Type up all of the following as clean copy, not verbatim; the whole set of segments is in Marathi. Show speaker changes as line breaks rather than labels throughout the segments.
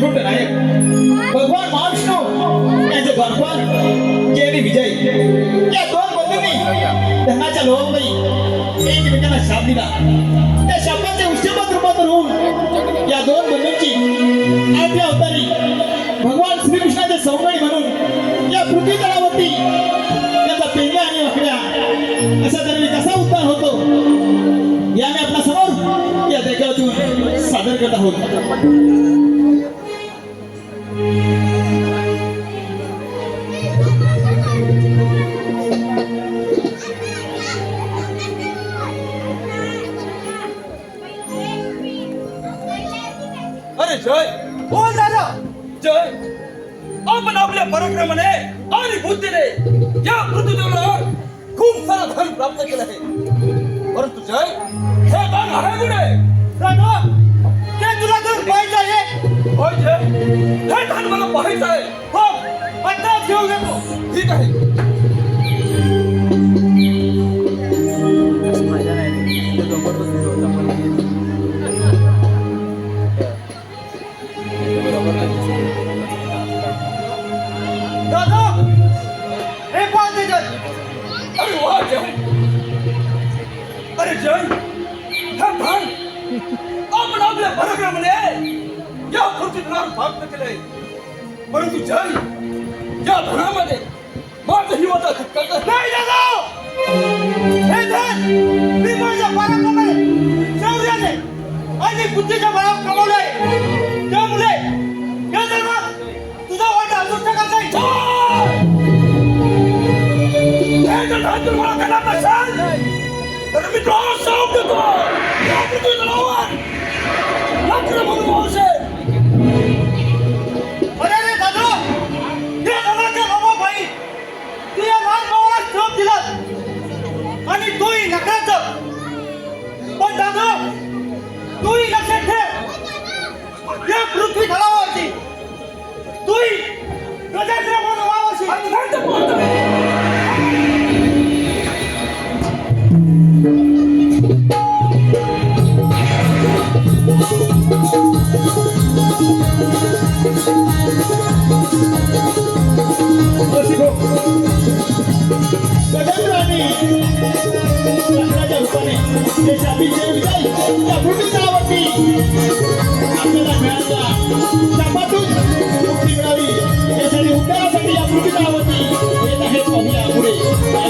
वैकुंठ नायक भगवान महाविष्णू यांचे भगवान केली विजय या दोन बंधूंनी धनाच्या लोभामुळे एकमेकांना शाप दिला. त्या शापाचे उष्णपद रूपांतर होऊन या दोन बंधूंची आठव्या अवतारी भगवान श्रीकृष्णाचे सौम्यी म्हणून या पृथ्वी तळावरती त्याचा पेंड्या आणि वाकड्या अशा तऱ्हेने कसा उद्धार होतो या मी आपल्या समोर या देखाव्यातून सादर करत आहोत.
अरे जय
बोल दादा.
जय आपण आपल्या पराक्रमाने आणि बुद्धीने या पृथ्वीवर खूप सारा धन प्राप्त केलं आहे. परंतु जय हे धन हरवले
दादा ते तुला धन पाहिजे आहे.
होय जय हे धन मला पाहायचं आहे.
हो आता घेऊ नको.
ठीक आहे.
दादा हे पाहते जय.
अरे वा जय. अरे जय हे धन आपण आपल्या पराक्रमाने या पृथ्वीवर प्राप्त केले. परंतु जय या धनामध्ये माझं हिवाचा धक्का
नाही दादा. हे धन मी माझ्या पराक्रमाने शौर्याने आणि बुद्धीच्या बळावर कमवलंय. त्यामुळे या धर्मात तुझा वाटा असू शकत नाही.
हे जर धन तुम्हाला करणार नसेल तर मी तुम्हाला शाप देतो. या पृथ्वीवर मात्र म्हणून असेल.
अरे रे दादा या धनाच्या लोभापायी तू या लहान भावाला श्राप दिलास आणि तूही नकळत. पण दादा तूही लक्षात ठेव या पृथ्वी तलावावरती तूही गजेंद्र म्हणून वावरशील.
गजेंद्र आणि लाकडाच्या रूपाने ते शापित जे विजय त्या पृथ्वी तळावरती आपल्याला मिळाला. शापातून मुक्ती मिळावी यासाठी उद्धारासाठी या पृथ्वी तळावरती येत आहेत. पाहूया पुढे काय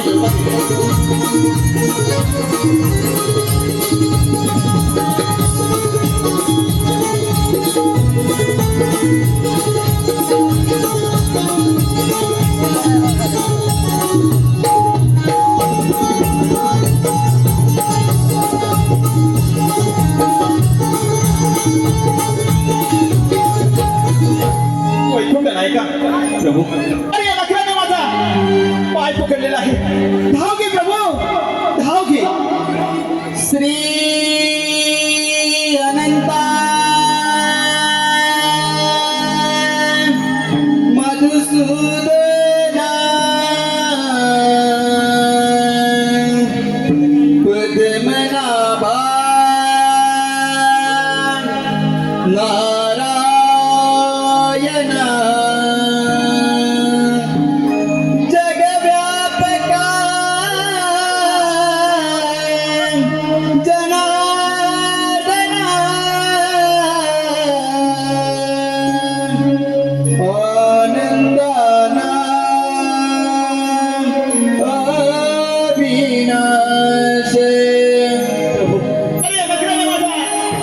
वैकुंठ नायका प्रभू. अरे या नखऱ्याने माझा पाय पकडलेला आहे. धाव घे प्रभू धाव घे.
श्री अनंता मधुसूदना पद्मनाभा नारायण जगव्यापका जनार्दना आनंदाना अविनाशी.
अरे या नखऱ्याने माझा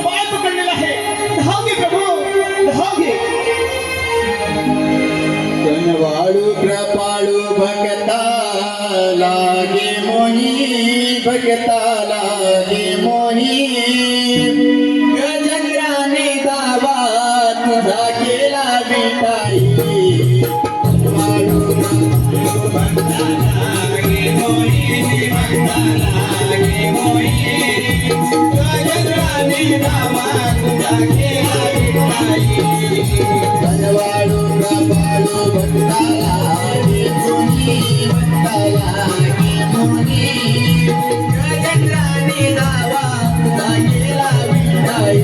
पाय पकडलेला आहे. धाव घे प्रभू धाव घे.
कनवाळू कृपाळू भक्ता लागे मोही भक्ता लागे मोही गजेंद्राने दावा तुझा केला विटाई. कनवाळू कृपाळू भक्ता लागे मोही भक्ता लागे मोही गजेंद्राने दावा तुझा केला विटाई. कनवाळू कृपाळू भक्ता लागे मोही भक्ता लागे मोही गजेंद्राने दावा तुझा केला विटाई.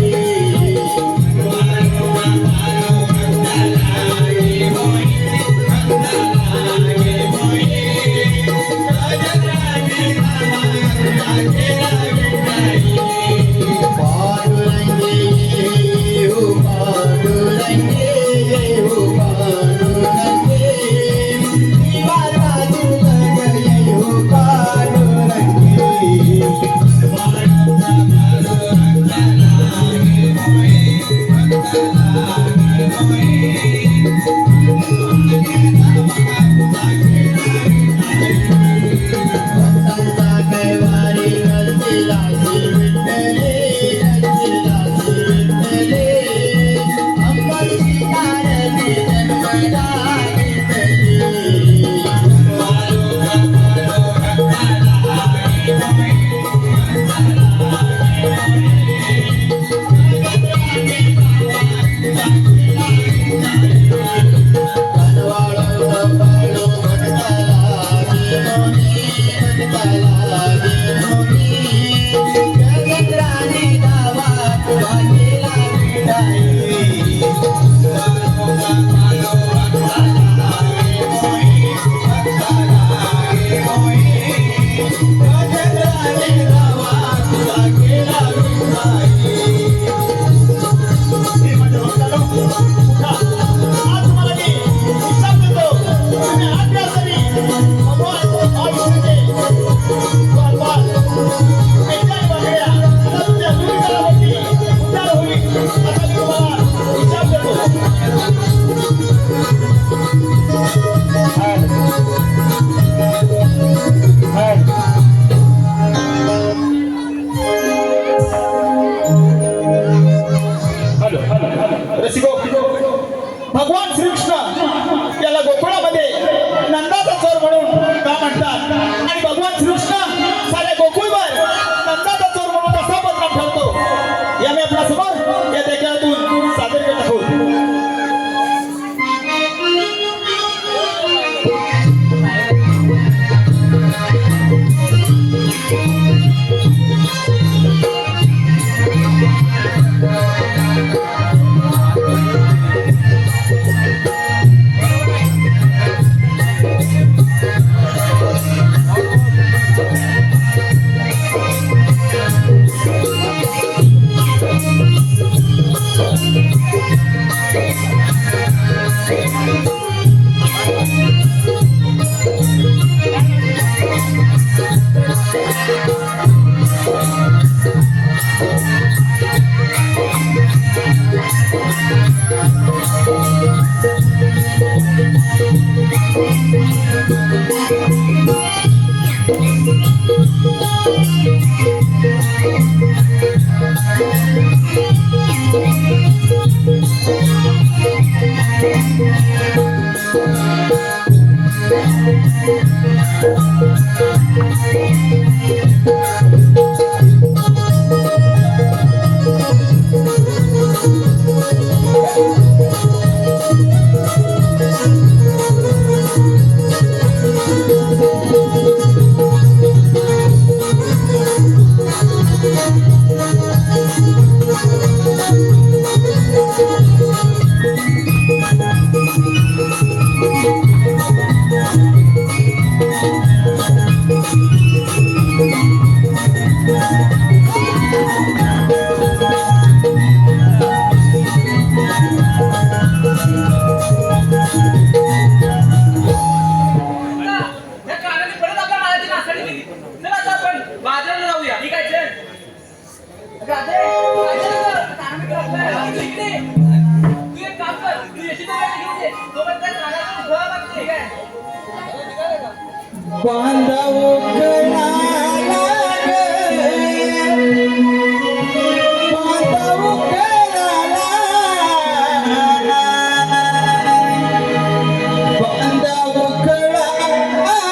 भगवान श्रीकृष्ण याला गोकुळामध्ये नंदाचा चोर म्हणून का म्हणतात आणि भगवान श्रीकृष्ण साऱ्या गोकुळवर नंदाचा चोर म्हणून कसा बदनाम ठरतो या मी आपल्या समोर या देखातून सादर करत आहोत.
बांधावं कणाला बांधावं कणाला बांधावं कणाला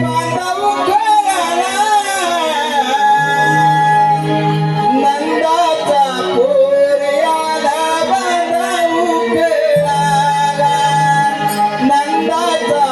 बांधावं कणाला नंदाचा पोरयाला बांधावं कणाला नंदाचा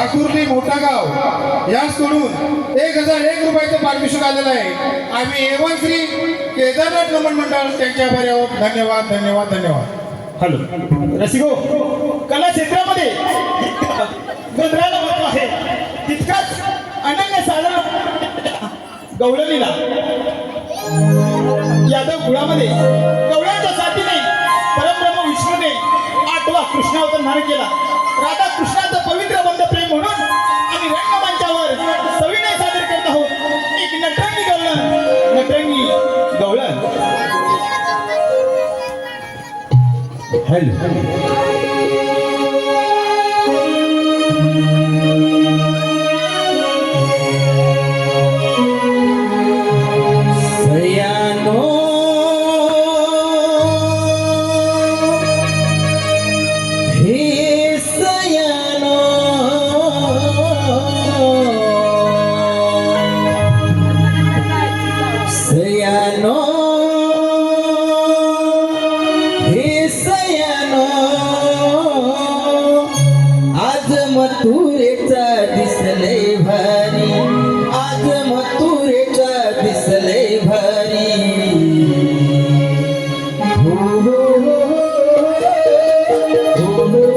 ठाकूर्ली मोठा गाव याचकडून 1001 रुपयाचं पारितोषिक आलेलं आहे. आम्ही एवन श्री केदारनाथ नमन मंडळ त्यांच्या आभारी आहोत. धन्यवाद धन्यवाद धन्यवाद.
हॅलो रसिको, कला क्षेत्रामध्ये गंधराला महत्व आहे तितकाच अनन्य साधारण गवळणीला यादव कुळामध्ये गवळ्यांच्या साथीने परब्रह्म विष्णूने 8वा कृष्णावतार धारण केला. राधा कृष्णाचं पवित्र बंध प्रेम म्हणून आम्ही रंगमंचावर सविनय सादर करत आहोत एक नटरंगी गवळण. नटरंगी गवळण.
सयानो हे सयानो सयानो हे सयानो आज मथुरेचा दिसले भारी आज मथुरेचा दिसले भारी हो हो हो हो हो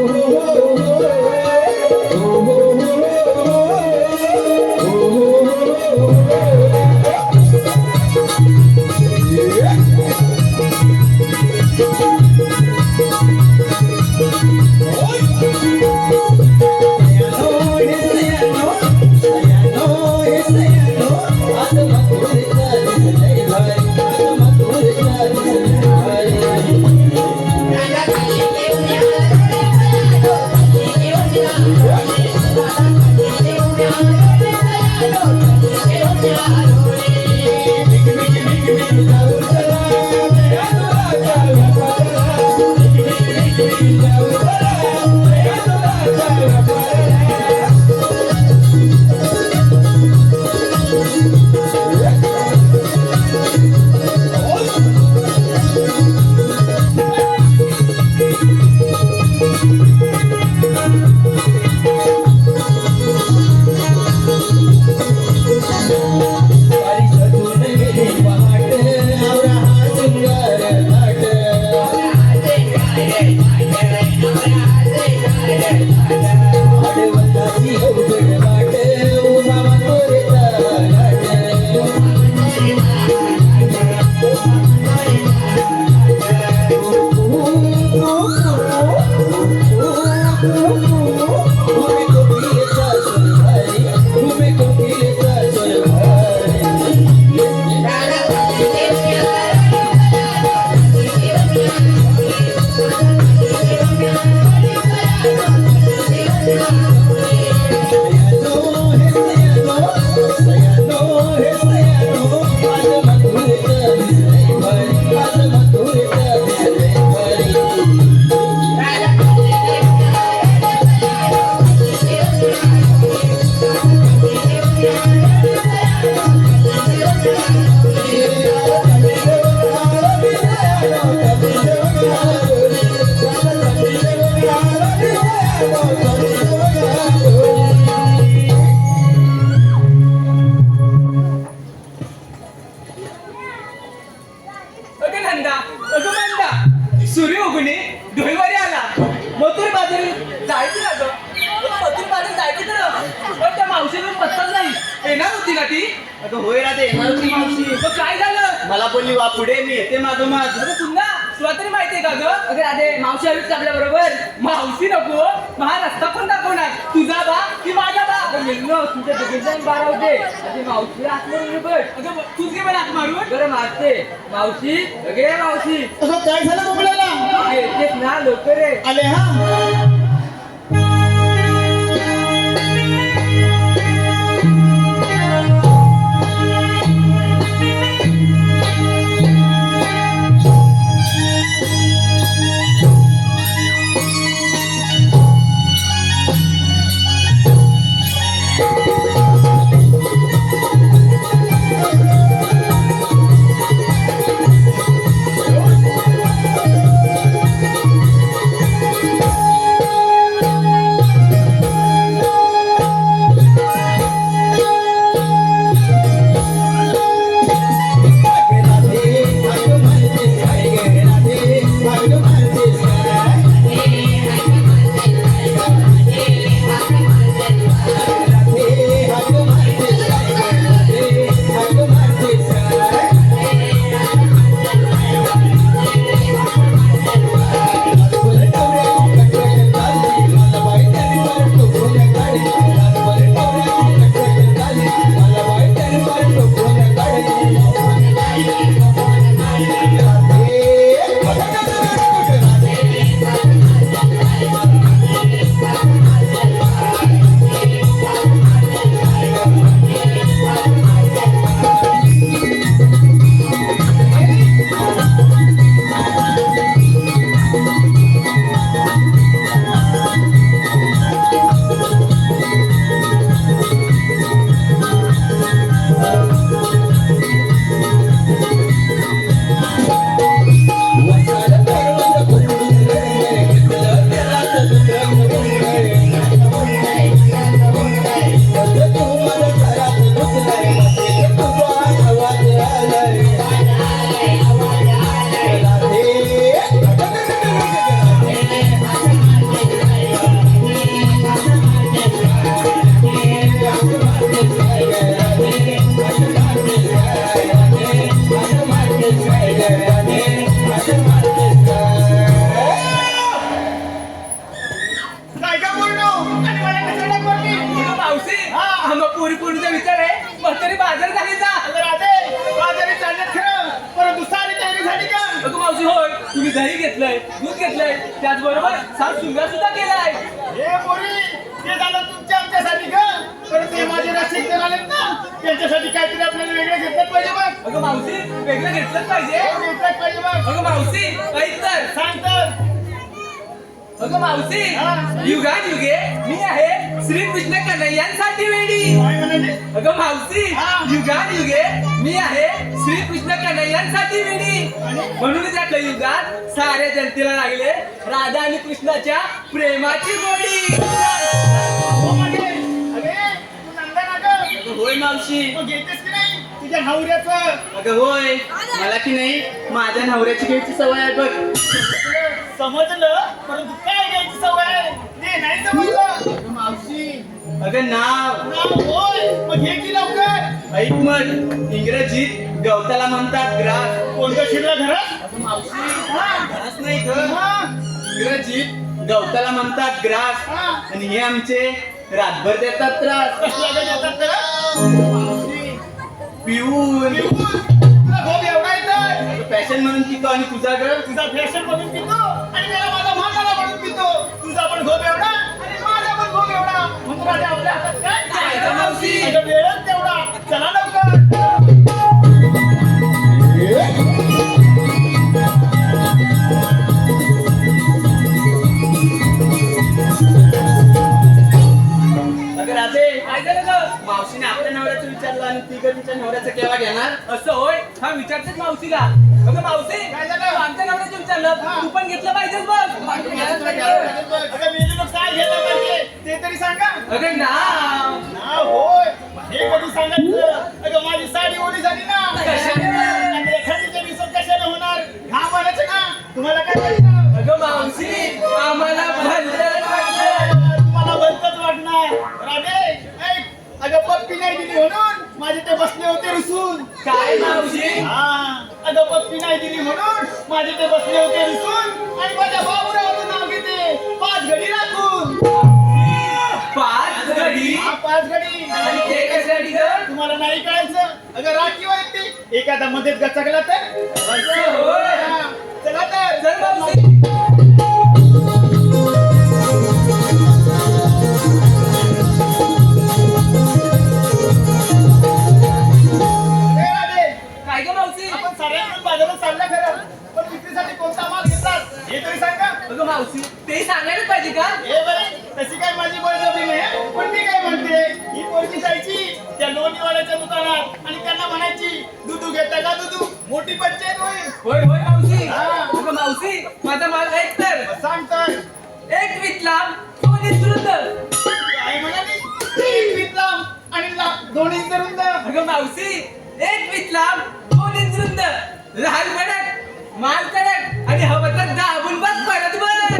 सूर्य उगणे डोईवारी आला मथुर बाजारी जायचं ना गं मथुर बाजारी जायचं तर पण त्या मावशीला पत्ताच नाही येणार होती ना ती
अगं होय राधे येणार होती मावशी.
मग काय झालं
मला बोलली वा पुढे मी येते मागं माग.
अगं तुला तुला तरी माहितीये का गं अगं राधे मावशी आलीच आपल्या बरोबर मावशी नको हा रस्ता पण दाखवणार तुझा बा की माझा बा अगं मिळलो तुझ्या डिझाईन बारा होते अगं मावशी आतमध्ये बघ अगं तूच घे मला आत मारून बरं मारते मावशी अगे मावशी
अगं काय झालं बोबड्याला?
येतेच ना लवकर ये
आले हा.
मग पुरी पुरीचा विचार आहे म्हातारी बाजार झाली जा.
अगं राधे, बाजारी चालण्यात खरं, परंतु सारी तयारी झाली का?
अगं मावशी होय, तुम्ही दही घेतलंय, दूध घेतलंय, त्याचबरोबर सात सुंदर सुद्धा केलाय.
हे पोरी, ते झालं तुमच्या आमच्यासाठी का? परंतु हे माझे रसिक जण आलेत ना, त्यांच्यासाठी काहीतरी आपल्याला वेगळं घेतलंच पाहिजे बघ.
अगं मावशी वेगळं घेतलंच पाहिजे.
घेतलंच पाहिजे बघ.
अगं मावशी ऐक तर.
सांग तर.
अगं मावशी
हा.
युगान युगे मी आहे श्री कृष्ण कन्हैयांसाठी वेडी.
काय म्हणाले?
अगं मावशी
हा.
युगान युगे मी आहे श्री कृष्ण कन्हैयांसाठी वेडी. म्हणून या कलियुगात साऱ्या जनतेला लागले राधा आणि कृष्णाच्या प्रेमाची गोडी.
हो मागे. अगे, तू नंदा ना गं.
अगं होय मावशी.
मग घेतेस की नाही तुझ्या नवऱ्याचं?
अगं होय, मला की नाही माझ्या नवऱ्याची घ्यायची सवय आहे बघ.
समजलं, परंतु काय घ्यायची सवय आहे? ते नाही समजलं.
मावशी अगं नाव.
नाव होय, मग घे की लवकर.
ऐक मग, इंग्रजीत गवताला म्हणतात ग्रास.
कोणतं शिरलं घरात?
अगं मावशी
हा.
ग्रास नाही ग,
हा.
इंग्रजीत गवताला म्हणतात ग्रास.
हा.
आणि हे आमचे रातभर देतात त्रास.
कसला गं देतात त्याला?
मावशी पिऊन
तुला भोग एवढा येतोय?
पॅशन म्हणून पितो आणि तुझा ग.
तुझा फॅशन म्हणून पितो आणि त्याला माझा म्हातारा म्हणून पितो. तुझा पण भोग एवढा आणि माझा पण भोग एवढा. म्हणून राजा आपल्या हातात
काय गं मावशी?
अगं वेळच तेवढा. चला लवकर.
अगं राधे काय झालं ग? मावशीने आपल्या नवऱ्याचं विचारलं आणि ती तिच्या नवऱ्याचं केव्हा घेणार? असं होय, हा विचारतेच मावशीला. अगं मावशी
काय झालं?
तू आमच्या नवऱ्याचं विचारलं, तू पण घेतलं पाहिजेच बघ.
अगं मेली मग काय घेतलं पाहिजे ते तरी सांगा.
अगं नाव.
नाव होय, हे कधी सांगायचं? अगं माझी साडी ओली झाली ना.
कशाने?
आणि एखादीच्या दिवसात कशाने होणार? घाम आल्याचं ना. तुम्हाला काय वाटतं?
अगं मावशी आम्हाला भलतंच वाटलं.
तुम्हाला बंदच वाटणार. राधे ऐक, अगं पप्पी नाही दिली म्हणून माझे ते बसले होते रुसून.
काय मावशी?
हा, अगं पप्पी नाही दिली म्हणून माझे ते बसले होते रुसून आणि माझ्या बाबूरावाचं नाव घेते 5 घडी राखून.
5 घडी?
हा, 5 घडी.
आणि ते कशासाठी ग?
तुम्हाला नाही कळायचं? अगं राखी वाटते एखादा मध्येच गचकला तर.
असं होय.
हा, चला तर.
चल मावशी.
हे राधे,
काय ग मावशी?
आपण साऱ्यांकडून बाजारात चाललं खरं, पण विक्रीसाठी कोणता माल घेतात हे तरी सांगा.
अगं मावशी ते सांगायलाच पाहिजे का?
हे बरे, तशी काय माझी बळजबरी नाही, पण मी काय म्हणते, ही पोरगी जायची त्या लोणीवाल्याच्या दुकानात आणि त्यांना म्हणायची दुधू घेता का दुधू? मोठी पंचायत होईल.
होय होय मावशी.
हा.
अगं मावशी माझा माल ऐक तर.
सांग तर.
एक विकला दोन्ही सुरुंद.
काय म्हणाली? एक विकलाम आणि दोन्ही रुंद.
अगं मावशी एक विकला दोन्ही सुरुंद. लहान कडक माल कडक आणि हवं तर दाबून बस परत बस.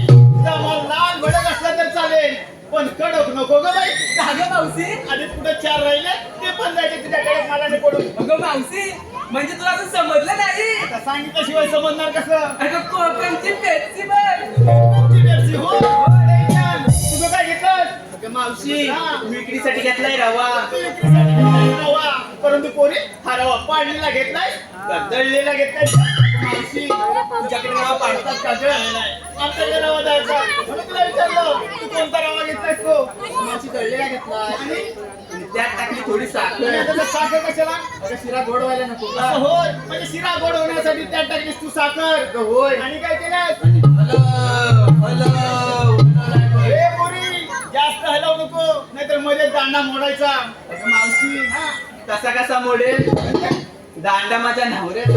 तुझा माल लाल भडक असला तर चालेल, पण कडक नको ग बाई.
अगं मावशी.
आधीच कुठे 4 राहिले ते पण जायचे तुझ्या कडक मालाने पडून.
अगं मावशी म्हणजे तुला असं समजलं नाही?
आता सांगितल्याशिवाय समजणार कसं?
अगं कोकणची पेप्सी बघ.
तुमची पेप्सी हो. टेन्शन. तुझं काय घेतलं?
अगं मावशी
हा.
विक्रीसाठी घेतलाय रवा.
विक्रीसाठी घेतलाय रवा. परंतु पोरी हा रवा पाडलेला घेतलाय का दळलेला घेतलाय? मावशी
तुझ्याकडे रवा पाडतात का ग?
आमच्याकडे रवा द्यायचा म्हणून तुला विचारलं तू कोणता रवा घेतलायस तो?
मावशी तळलेला घेतलाय
आणि
आणि त्यात टाकली थोडी साखर.
आता साखर कशाला?
अगं शिरा गोड व्हायला नको का?
असं होय, म्हणजे शिरा गोड होण्यासाठी त्यात टाकलीस तू साखर.
अगं होय.
आणि काय केलं?
हलव हलव.
हे पोरी जास्त हलवू नको नाहीतर मध्ये दांडा मोडायचा.
अगं मावशी
हा.
कसा कसा मोडेल? दांडा माझ्या नवऱ्याचा.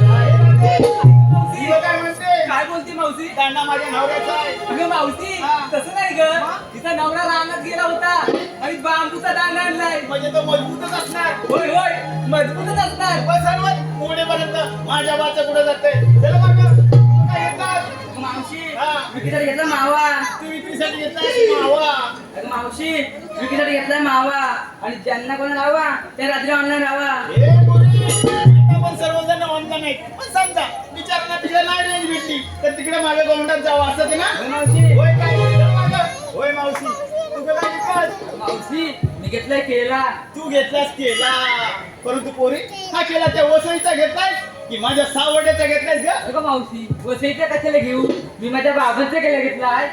तुला काय म्हणते?
काय बोलती मावशी?
दांडा माझ्या नवऱ्याचा आहे.
अगं मावशी
हा.
तसं नाही ग. तिचा नवरा रानात गेला होता आणि बांबूचा दांडा आणलाय.
म्हणजे तो मजबूतच असणार.
होय होय मजबूतच असणार.
बस सर्वात पुढेपर्यंत माझ्या बाचं पुढे जाते. चला मग तू काय घेतलास?
मावशी
हा.
विक्रीसाठी घेतला मावा.
तू विक्रीसाठी घेतलास मावा.
अगं मावशी विक्रीसाठी घेतलाय मावा आणि ज्यांना कोणा लावा त्या रात्री ऑनलाईन राहावा.
हे पोरी आता पण सर्वजण ऑनलाईन नाही, पण समजा विचारणा तिला नाही रेंज भेटली तर तिकडे माझ्या गोंडात जावं असं ते ना.
होय मावशी.
होय काय? चल मागं. होय मावशी तुझं काय घेतलास?
मावशी मी
घेतलाय केला.
तू घेतलास केला, परंतु पोरी हा केला त्या वसईचा घेतलाय की माझ्या सावड्याचा घेतलायस ग?
अगं मावशी वसईच्या कशाला घेऊ, मी माझ्या बाबांचा केला घेतलाय.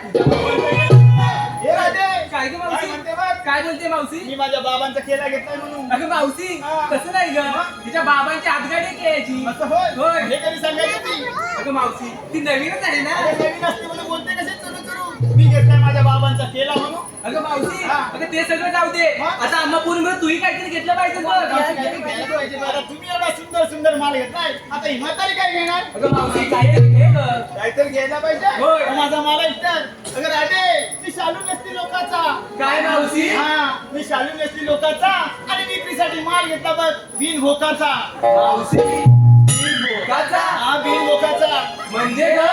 हे राधे,
काय ग
काय
मावशी,
म्हणते बघ?
काय बोलते मावशी?
मी माझ्या बाबांचा केला घेतलाय म्हणून.
अगं मावशी
हा.
तसं नाही ग, तिच्या बाबांची हातगाडी केली.
असं होय?
होय.
हे कधी सांगायचं ती?
अगं मावशी ती नवीनच आहे ना.
अरे नवीन असते म्हणून बोलते कसे चुरू चुरू. मी घेतलाय माझ्या बाबांचा केला म्हणून.
अगं मावशी
हा.
अगं ते सगळं जाऊ दे,
हा.
आता आम्हा पूर्ण मिळून तूही काहीतरी घेतलं पाहिजे बघ.
घ्यायला पाहिजे बरं. तुम्ही एवढा सुंदर सुंदर माल घेतलाय, आता ही म्हातारी काय घेणार?
अगं मावशी काहीतरी घे ग.
काहीतरी घ्यायला पाहिजे.
होय.
माझा माल ऐकतात. अगर राधे, मी शालू नेसती लोकांचा.
काय मावशी?
हा, मी शालू नेसती लोकांचा आणि विक्रीसाठी माल घेतला बघ बिन भोकाचा.
मावशी भोकाचा?
हा, बिन भोकाचा.
म्हणजे ग?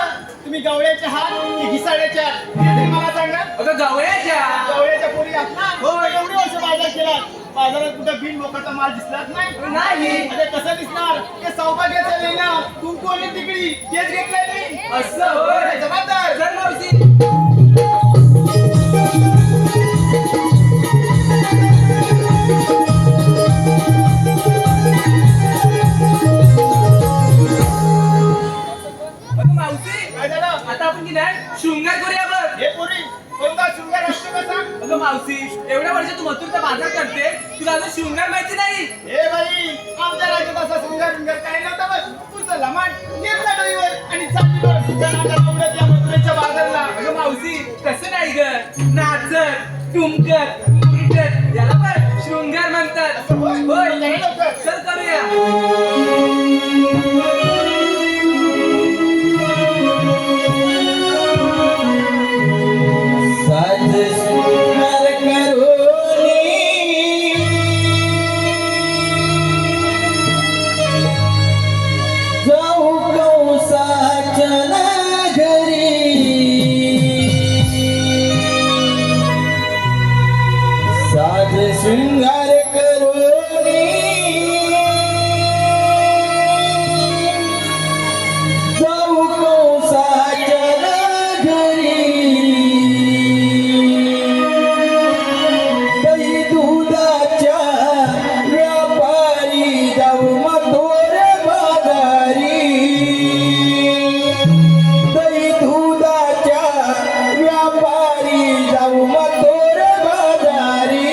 तुम्ही गवळ्याचे हात की घिसाड्याचे हात? हे तरी मला सांगा.
अगं गवळ्याच्या.
गवळ्याच्या पोरी आहात ना? एवढे वर्ष बाजार केला, बाजारात कुठे बिन भोकाचा माल दिसलाच नाही.
नाही.
अरे कसं दिसणार? ते सौभाग्याचं नाही ना, कुंकू आणि तिकडी तेच घेतलंय मी.
असं होय.
जबाबदार.
चल मावशी. अगं मावशी
काय झालं?
आता आपण की नाही शृंगार करूया बघ.
हे पोरी कोणता शृंगार असतो कसा?
अगं मावशी एवढ्या वर्ष तू मथुरचा बाजार करते, तुला अजून शृंगार माहिती नाही.
हे बाई, आमच्या राज्यात असा शृंगार काय नव्हता बस. तुझं लमाट घेतला डोईवर आणि चाललीवर जनाच्या उडत या मथुरेच्या बाजारला.
अगं मावशी तसं नाही ग, नाचत टुमकत उलटत याला पण शृंगार म्हणतात.
होय?
होय
चला लवकर.
चल करूया.
साज शृंगार करोनी जाऊ कौसाच्या नगरी साज शृंगार करोनी जाऊ कौसाच्या नगरी दही दुधाच्या व्यापारी जाऊ मथुर बाजारी दही दुधाच्या व्यापारी जाऊ मथुर बाजारी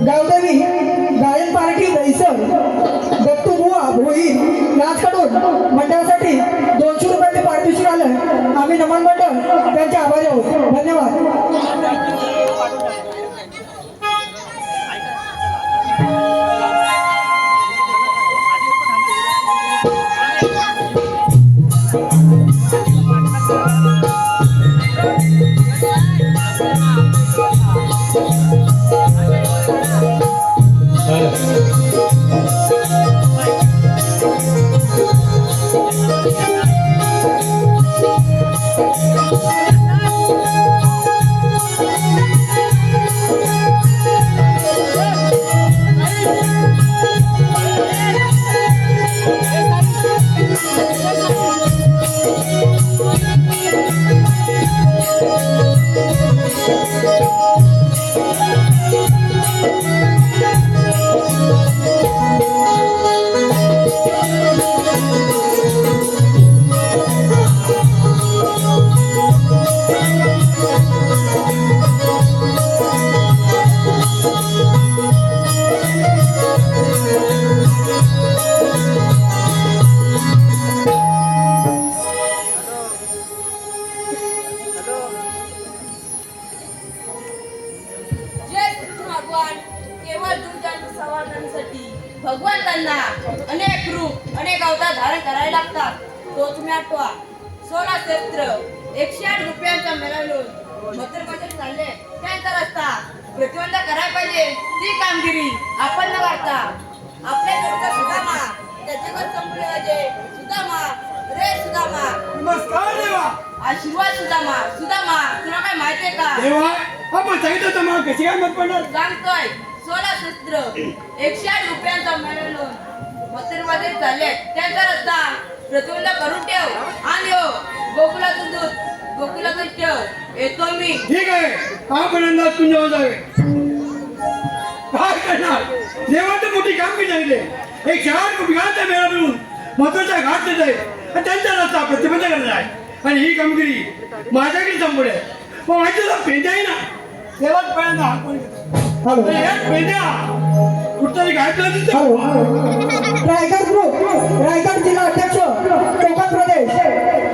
गावदेवी गायन पार्टी दहिसर दत्तू बुवा भोईर याचकडून मंडळासाठी 200 रुपयाचे पारितोषिक आलं. आम्ही नमन मंडळ त्यांचे आभारी आहोत. धन्यवाद.
जय कृष्ण भगवान केवळ दुर्जांच्या संवर्धनासाठी भगवंतांना अनेक रूप अनेक अवतार धारण करावे लागतात. तो तुम्ही आठवा. 16 शस्त्र 108 रुपयांचा मिळवून मथुरेमध्ये चालले त्यांचा रस्ता प्रतिबंध करायला पाहिजे. ती कामगिरी आपण न करता आपल्या घरचा सुदामा त्याच्यावर संपले पाहिजे. सुदामा रे सुदामा
नमस्कार देवा.
आशीर्वाद सुदामा. सुदामा तुला काय माहितीये का?
देवा आपण सांगितलं होतं मग कशी काय मत पडणार.
सांगतोय 16 शस्त्र 108 रुपयांचा मिळवून मथुरेमध्ये चालले त्यांचा रस्ता प्रतिबंध करून ठेव आणि हो गोकुलातून दूध गोकुलातून ठेव. येतो मी.
ठीक आहे. आपण अंदाज कुंजावर जावे. काय करणार देवाचं मोठी कामगिरी सांगितले. 108 रुपयांचा मेळा मिळून महत्वाच्या घाट देत आहे आणि त्यांचा रस्ता प्रतिबंध करणार आहे. आणि ही कामगिरी माझ्याकडे संपली आहे. मग माझ्याला पेंड्या आहे ना तेव्हाच पहिल्यांदा हात कोणी
हॅलो
पेंड्या कुठतरी घातलं तिथं.
हॅलो रायगड ग्रुप रायगड जिल्हा अध्यक्ष कोकण प्रदेश.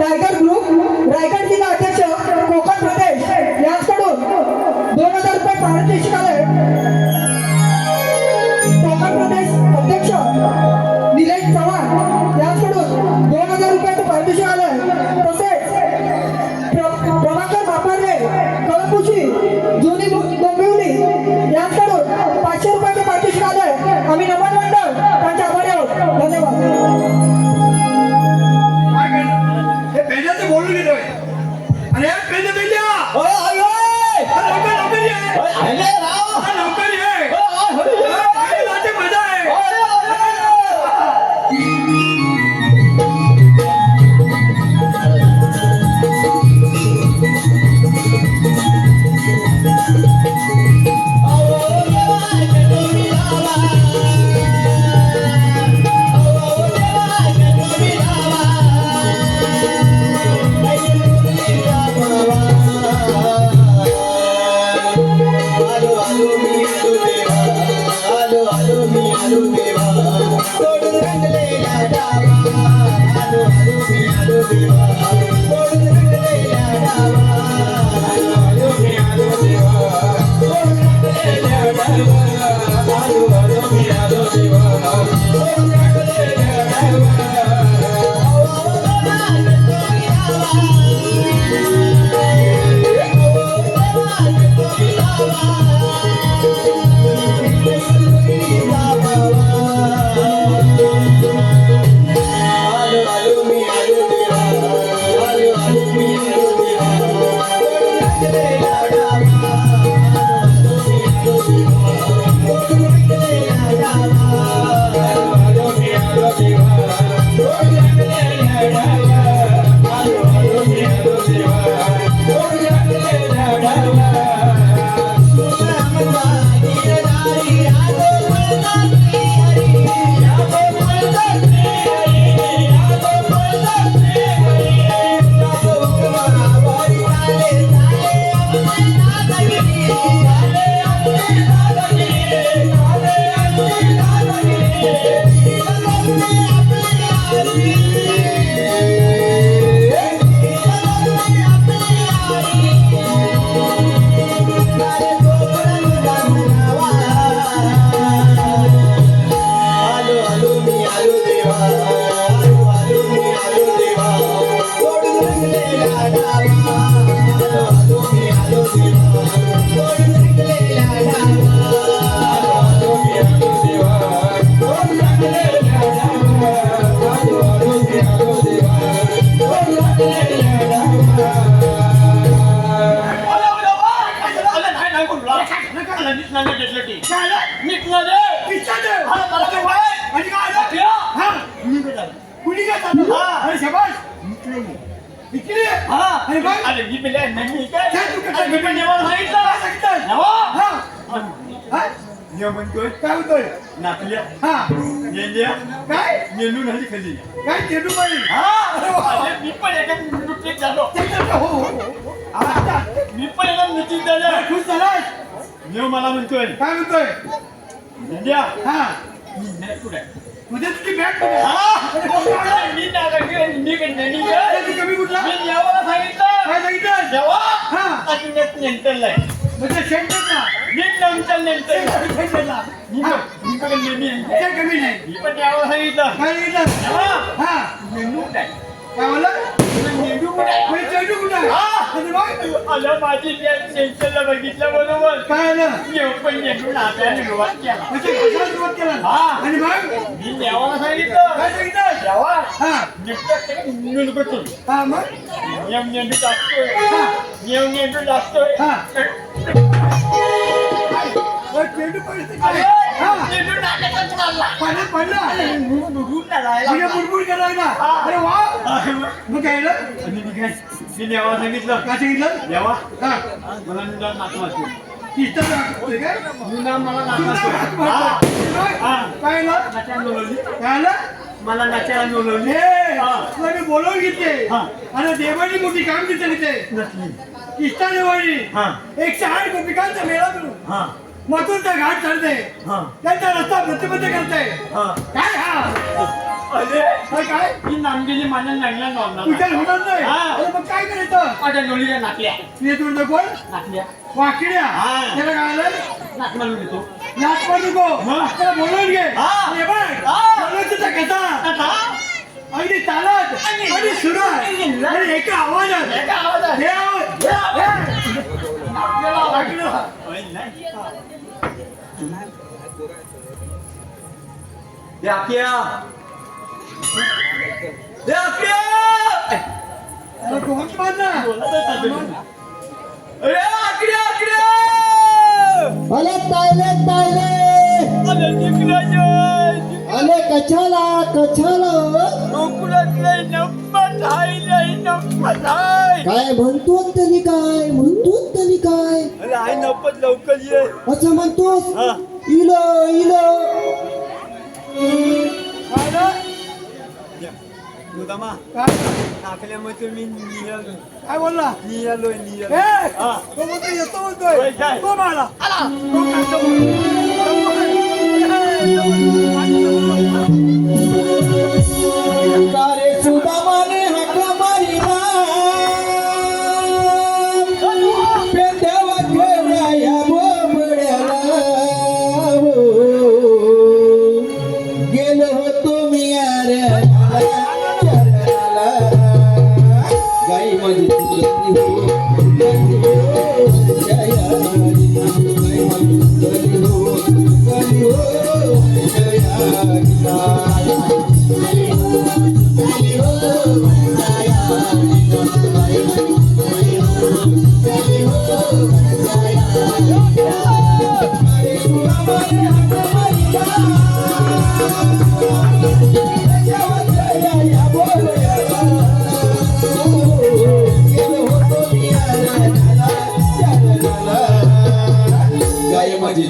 रायगड ग्रुप रायगड जिल्हा अध्यक्ष कोकण प्रदेश यांच्याकडून 2000 रुपये पारितोषिक आले. कोकण प्रदेश अध्यक्ष निलेश चव्हाण यांच्याकडून 2000 रुपयाचं पारितोषिक आलं. तसेच प्रभाकर बापारे कळपुशी जुनी डोंबिवली यांच्याकडून 500 रुपयाचं पारितोषिक आलं. आम्ही नमन मंडळ त्यांच्या आभारी आहोत. धन्यवाद.
काय करणार हे पेंड्याचं बोलून घेतोय. आणि या पेंड्या
ओय, ओय, ओय!
लवकर लवकर ये.
ओय, आले राव!
लवकर ये.
ओय, ओय, ओय, ओय!
काय लाटे मजा आहे.
ओय, ओय, ओय!
Baba
आता काय
मला नीट नाही घेतलं ती
काय आलं?
नीट नाही दे.
पिच्चा दे.
हा, मला
आता
काय
काय?
माहित?
आणि काय आलं?
या.
हा.
मी काय झालं?
कुणी काय चाललं?
हा.
अरे शाबास. विकली?
हा.
आणि मग?
अरे मी पेल्या नाही काय
काय तू
अरे मी पण जेवण सांगितलं
काय सांगितलं?
नवा.
हा. हा?
जेवण म्हणतोय
काय होतोय?
नाचल्या
हा.
नेंद्या
काय?
नेंदू नाही खाली
काय चेंडू बाई?
अरे मी पण एका नुकतीच झालो
हो, हो, हो. आता
मी पण एका नुकतीच झालो
खुश झालास?
देव मला म्हणतोय
काय म्हणतोय?
नेंद्या
हा.
मी कुठे
म्हणजे तुझी बॅग कुठे?
मी नाही मी कंटेनिंग
तू कमी कुठला?
मी देवाला सांगितलं
काय सांगितलं?
देवा
हा.
अजून एक नेंटल आहे
म्हणजे सेंटर ना.
नीट नंतर नेंटल
सेंटरला.
मी
हा.
पण नेहमी
ते कमी नाही.
मी पण देवाला सांगितलं
काय सांगितलं?
देवा
हा.
नेंदू काय
काय म्हणलं?
नेंदू काय
म्हणजे चेंडू कुठे? आणि मग?
आलं माझी त्या सेंटरला बघितलं बरोबर
काय आलं?
येऊ पण नेंदू नाचायला सुरुवात केला
म्हणजे कशाला सुरुवात केला?
हा.
आणि मग?
मी देवाला सांगितलं
काय सांगितलं?
देवा
हा.
निवडतो
हा मग?
नियम नेंदू टाकतोय
हा.
नियम नेंदू टाकतोय
हा. मग चेंडू पडते काय? हा.
नेंदू टाकायचा चालला
पाण्यात पडला. म्हणजे बुडबुड करायला. अरे वा. मग काय आलं?
मी देवाला सांगितलं
काय सांगितलं?
देवा
हा.
मला निदान नाचवायचं
इथं दाखवतोय काय?
निदान मला
तुला
नाचवायचं
दाखवतोय.
हा.
काय आलं?
नाचायला बोलवली
काय आलं?
मला नाचायला बोलवली
हे,
हा.
तुला मी बोलवून घेतले.
हा.
आणि देवानी मोठी काम घेतली ते
नसली
इष्टा देवानी
हा
108 गोपिकांचा मेळा करून
हा
मथुरचा घाट चढते.
हा
त्यांचा रस्ता प्रतिबद्ध करते.
हा
काय हा?
अरे
अरे काय?
ही नामगिरी माझ्या लागल्या नॉर्मल
विचार होणार नाही.
हा.
अरे मग काय करायचं?
माझ्या नोलीच्या नाकल्या
तुझे तुझं कोण?
नाकल्या
वाकड्या.
हा.
त्याला काय आलं?
नाक मारून देतो
नाच पण नको.
हा.
त्याला बोलवून घे.
हा.
हे बघ.
हा.
बोलवतीचा कसा?
आता
अगदी चालत आणि सुरात आणि एका आवाजात.
एका आवाजात.
हे आवाज. हे.
नाकल्याला
वाकड्या.
होय नाही द्याक्या द्याक्या
अरे कोण पाहता?
अरे आकड्या आकड्या
अले तायले तायले
अरे निकराजे
अले कछाला कछाला
नोकरातले नंबर आहे नंबर आहे
काय म्हणतोस तरी काय म्हणतोस तरी काय
अरे आहे नंबर लवकर ये
असं म्हणतोस
हा
इलो इलो
गोदामा
काय?
नाकल्यामध्ये मी निघालो
काय बोलला?
निघालोय निघालो
ए,
हा.
तो म्हणतो येतो
होय
म्हणतोय.
काय?
तो मारला. तो काय? तो
कारे सुदामाने हाका मारिला पेंड्यावा खेळ्या बोबड्याला गेलो होतो मी गाई माझी तुझी गाय माझी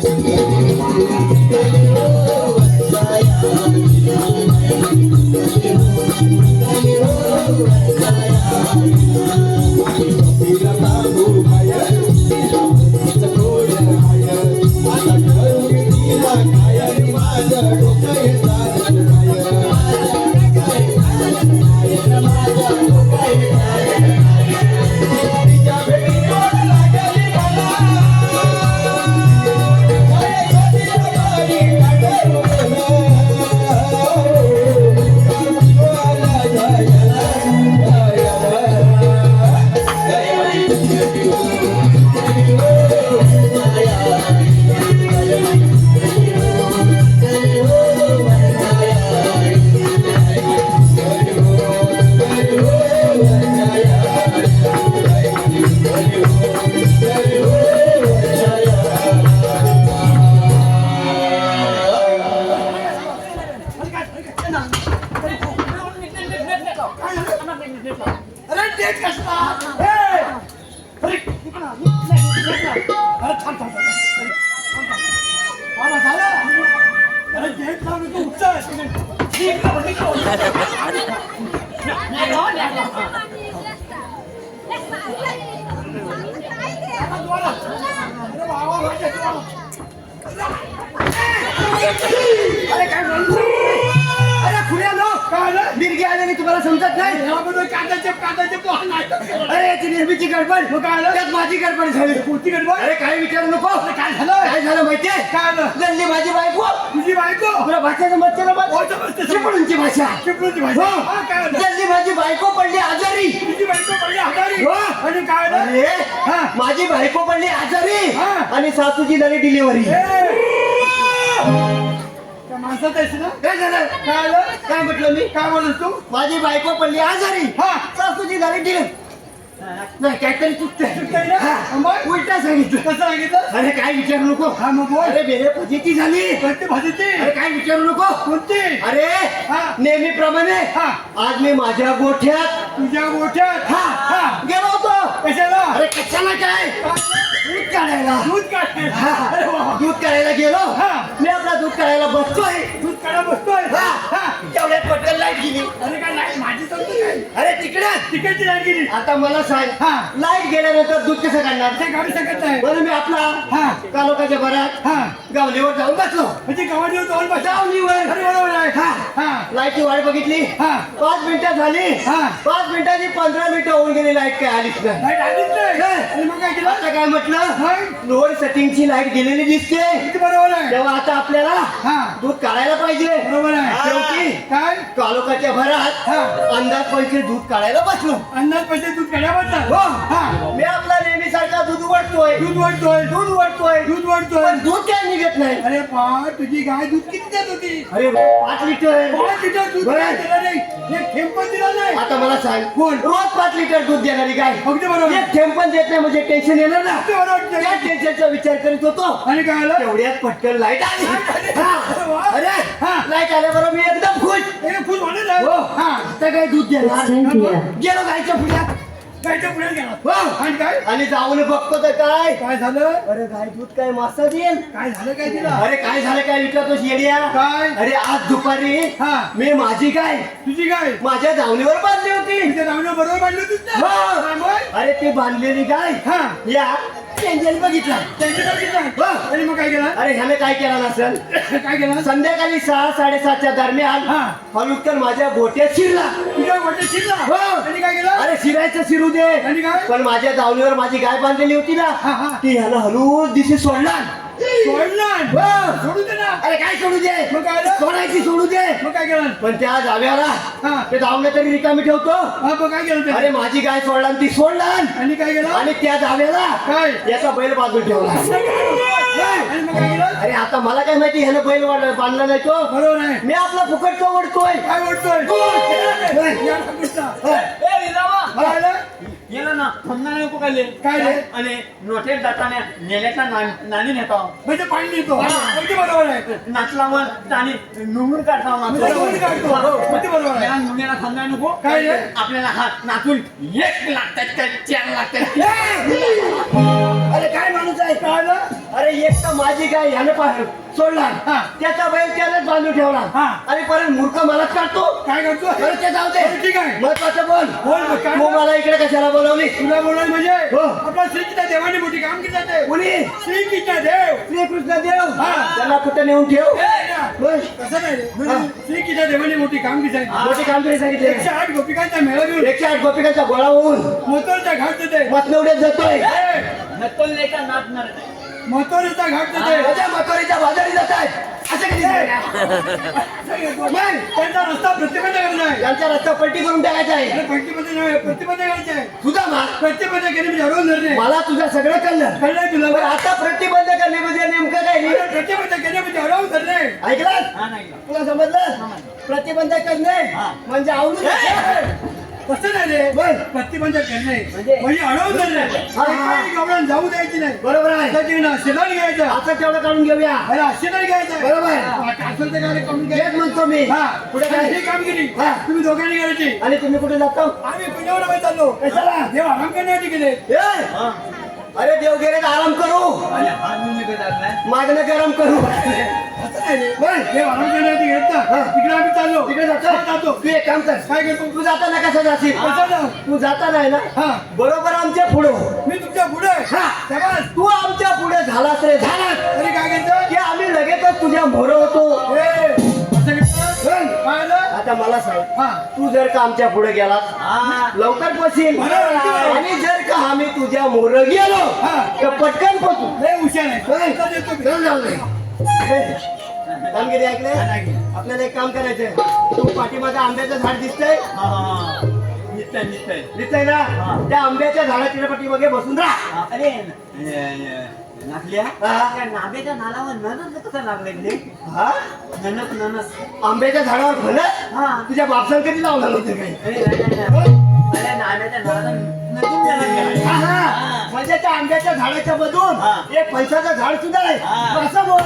जाऊ दे, तू चल. निघ, निघ.
अरे काय म्हणतो? अरे खुल्या लो
काय झालं?
मिरगी आलेली तुम्हाला समजत नाही.
याबद्दल कांद्याचे पोहा नाही.
अरे याची नेहमीची गडबड
मग काय झालं?
त्यात माझी गडबड झाली.
कोणती गडबड?
अरे काही विचारू नको.
काय झालं?
काय झालं माहितीये?
काय झालं?
गल्ली माझी बायको
तुझी बायको
तुला भाषा समजते ना
हो, समजते.
चिपळूणची भाषा.
चिपळूणची भाषा.
हो.
हा, काय झालं?
गल्ली माझी बायको पडली आजारी.
तुझी बायको पडली आजारी.
हो.
आणि काय झालं?
अरे
हा.
माझी बायको पडली आजारी
हा.
आणि सासूची झाली डिलिव्हरी.
त्या माणसात आहेस ना?
काय झालं?
काय झालं?
काय म्हटलं मी?
काय बोलत तू?
माझी बायको पडली आजारी.
हा.
सासूची झाली डिलिव्हरी. नाही काहीतरी
चुकतंय
चुकतंय
ना? मग?
उलटा सांगितलं.
कसं सांगितलं?
अरे काय विचारू नको.
हा, मग बोल.
अरे बेरे फजिती झाली.
कोणती भाजीची?
अरे काय विचारू नको.
कोणती?
अरे
हा.
नेहमीप्रमाणे
हा.
आज मी माझ्या गोठ्यात
तुझ्या मोठ्यात.
हा गेलो होतो.
कशाला?
अरे कशाला काय दूध काढायला.
दूध काढायला.
हा.
अरे वा.
दूध काढायला गेलो.
हा.
मी आपला दूध काढायला बसतोय.
दूध काढा बसतोय.
हा.
हा.
तेवढ्यात पटकन लाईट गेली.
अरे काय नाही, माझी समजून काय?
अरे तिकडे
तिकडची लाईट गेली.
आता मला सांग
हा.
लाईट गेल्यानंतर दूध कसं काढणार?
ते काढू शकत नाही.
बरं मी आपला
हा.
कालोखाच्या भरात
हा.
गावलीवर जाऊन बसलो.
म्हणजे गावात दोन भाषा.
गावलीवर
अरे बरोबर आहे.
हा.
हा.
लाईटची वाट बघितली.
हा.
5 मिनिटं झाली.
हा.
5 मिनिटाची 15 मिनिटं होऊन गेली लाईट काय आलीच नाही.
लाईट आलीच नाही.
नाही.
आणि मग काय केलं?
आता काय म्हटलं
मग?
लोड सेटिंगची लाईट गेलेली दिसते.
किती बरोबर आहे.
तेव्हा आता आपल्याला
हा.
दूध काढायला पाहिजे.
बरोबर आहे.
शेवटी
काय?
कालोखाच्या भरात
हा.
अंदाज पैसे दूध काढायला बसलो.
अंदाज पैसे दूध काढ्याबद्दल.
हो.
हा.
मी आपला नेहमीसारखा दूध वडतोय.
दूध वाढतोय.
दूध वडतोय.
दूध वाढतोय.
पण दूध काय निघत नाही.
अरे पा तुझी गाय दूध किती देत होती?
अरे 5 लिटर.
5 लिटर दूध
बरं.
काय दिलं नाही? एक थेंब पण दिला नाही.
आता मला सांग
बोल.
रोज 5 लिटर दूध देणारी गाय
अगदी बरोबर.
एक थेंब पण देत नाही म्हणजे टेन्शन येणार ना.
अगदी बरोबर.
त्या टेन्शनचा विचार करीत होतो.
आणि काय आलं?
तेवढ्यात पटकन लाईट आली. हा.
अरे वा.
अरे
हा.
लाईट आल्याबरोबर मी एकदम खुश.
एक फुल म्हणत आहे.
हो.
हा.
आता काय दूध देणार. गेलो गायच्या पुढ्यात.
गायच्या पुढे गेला.
हो.
आणि काय?
आणि जाऊन बघतो तर काय
काय झालं?
अरे गाय दूध काय मस्त देईल.
काय झालं काय तिला?
अरे काय झालं काय विचारतोस येड्या.
काय?
अरे आज दुपारी
हा.
मी माझी गाय
तुझी गाय
माझ्या धावणीवर बांधली होती.
तुझ्या नावानं बरोबर बांधली होतीस ना?
हो.
हा, मग?
अरे ती बांधलेली गाय
हा.
या एंजल बघितला.
त्यांची काय केलं?
हो.
आणि मग काय केलं?
अरे ह्याने काय केलं नसेल
काय केलं?
संध्याकाळी 6-7:30च्या दरम्यान
हा.
हलुटकर माझ्या गोट्यात शिरला.
तुझ्या वाटेत शिरला.
हो.
आणि काय केलं?
अरे शिरायचं शिरू दे
आणि काय?
पण माझ्या दावणीवर माझी गाय बांधलेली होती ना
हा, हा.
ती ह्यानं हलूच दिशी सोडला.
सोडला.
हो.
सोडू दे ना.
अरे काय सोडू दे
मग काय झालं?
सोडायची सोडू दे
मग काय केलं?
पण त्या जाव्याला
हा.
ते धावणे तरी रिकामी ठेवतो.
हा, मग काय केलं ते?
अरे माझी गाय सोडला आणि ती सोडला
आणि काय केलं?
आणि त्या जाव्याला
काय?
याचा बैल बाजूला ठेवला.
आणि मग काय केलं?
अरे आता मला काय माहिती ह्यानं बैल बांधला नाही तो.
बरोबर आहे.
मी आपला फुकटचा ओढतोय.
काय वाटतोय? या कृष्णा. काय झालं?
गेलं ना खंदा नको काढले
काय रे?
आणि नोटेत जाताना नेल्याचा नाणी नेता
म्हणजे पाणी देतो. अगदी बरोबर आहे.
नाचला मग नाणी नुंगून काढता
नुंगून काढतो. अगदी बरोबर आहे.
नुंग्याला खंदा नको
काय रे?
आपल्याला हात नाचून 1 लागतात का 4 लागतात.
अरे काय माणूस आहे.
काय झालं?
अरे एक तर माझी गाय ह्यानं सोडला
हा.
त्याचा बैल त्यालाच बांधून ठेवला
हा.
आणि परत मूर्ख मलाच काढतो.
काय करतो?
अरे ते जाऊ दे.
बरं, ठीक आहे.
महत्वाचं बोल.
बोल, बोल, काय
तू
बोल?
मला इकडे कशाला बोलवली.
तुला बोलायला म्हणजे
हो.
आपला श्रीकृष्ण देवाने मोठी काम केलं ते.
कुणी
श्रीकृष्ण देव.
श्रीकृष्ण देव.
हा.
त्याला कुठं नेऊन ठेव. होय.
कसं नाही रे?
हा.
श्रीकृष्ण देवाने मोठी काम केली.
मोठी कामगिरी सांगितली.
108 गोपिकांचा मेळा घेऊन
108 गोपिकांचा गोळा होऊन
मोतोरचा घाट देते.
मतनवड्यात जातोय.
नक्कल नाही का नाचणार
मोतोरचा घाट देते.
माझ्या मथुरेच्या बाजारी जात आहेत. असं कधी
मग त्यांचा रस्ता प्रतिबंध करायचा आहे.
त्यांचा रस्ता पलटी करून टाकायचा आहे.
अरे प्रतिबंध नाही, प्रतिबंध करायचा आहे.
सुद्धा
प्रतिबंध केली म्हणजे अडवून धरणे.
मला तुझं सगळं कळलं.
कळलंय तुला?
पण आता प्रतिबंध करणे म्हणजे नेमकं काय नाही.
अरे प्रतिबंध केले म्हणजे अडवून धरणे.
ऐकलं
हा नाही
तुला समजलं. प्रतिबंध करणे म्हणजे आवडून
कसं नाही रे?
बोल.
प्रतिबंध करणे
म्हणजे?
म्हणजे अडवून धरणे.
हा, हा.
एकाही गावड्याला जाऊ द्यायची नाही.
बरोबर आहे.
त्याची ना शिलान घ्यायचं.
आता तेवढं काढून घेऊया.
अरे असे नाही घ्यायचं.
बरोबर.
कासलचं काय करून
तेच
घ्यायचं.
म्हणतो मी.
हा
पुढे काय
ही कामगिरी
हा.
तुम्ही दोघांनी करायची.
आणि तुम्ही कुठे जातो.
आम्ही पुण्यावर चाललो.
कशाला?
देव आराम करण्यासाठी गेले.
ए! अरे देवगिरीत आराम करू.
आणि हा मी निघत
मागणं गरम करू
हे वाढवण्यासाठी घेत ना तिकडे आम्ही चाललो
तिकडे जातो तू एक काम कर
काय करतो
तू जाताना कसं जाशील
कसं जाऊ?
तू जाताना आहे ना
हा
बरोबर आमच्या पुढे
मी तुमच्या पुढे
हा
शाबास.
तू आमच्या पुढे झालास रे झालास
तरी काय करतो
की आम्ही लगेचच तुझ्या मोर होतो
असं करतो काय आलं?
आता मला सांग
हा
तू जर का आमच्या पुढे गेलास लवकर पोचील
बरोबर.
आणि जर का आम्ही तुझ्या मोर गेलो
हा.
तर पटकन पोचू
लय हुशार आहे आता देतो मी.
चल जाऊ दे. कामगिरी ऐकले आपल्याला एक काम करायचंय तू पाठीमागे आंब्याचं झाड दिसतंय दिसतंय ना त्या आंब्याच्या झाडाच्या पाठीमागे बसून राहा
अरे नाचल्या
हा.
त्या नाब्याच्या नालावर ननस कसं लागले
हा?
ननस ननस
आंब्याच्या झाडावर फणस
हा.
तुझ्या बापसान कधी लावला नव्हतं काही
अरे नाब्याच्या नालावर नवीन ननस गेला.
हा, हा. म्हणजे त्या आंब्याच्या झाडाच्या मधून
हा.
एक फणसाचं झाड सुद्धा आहे
हा.
तू असं बोल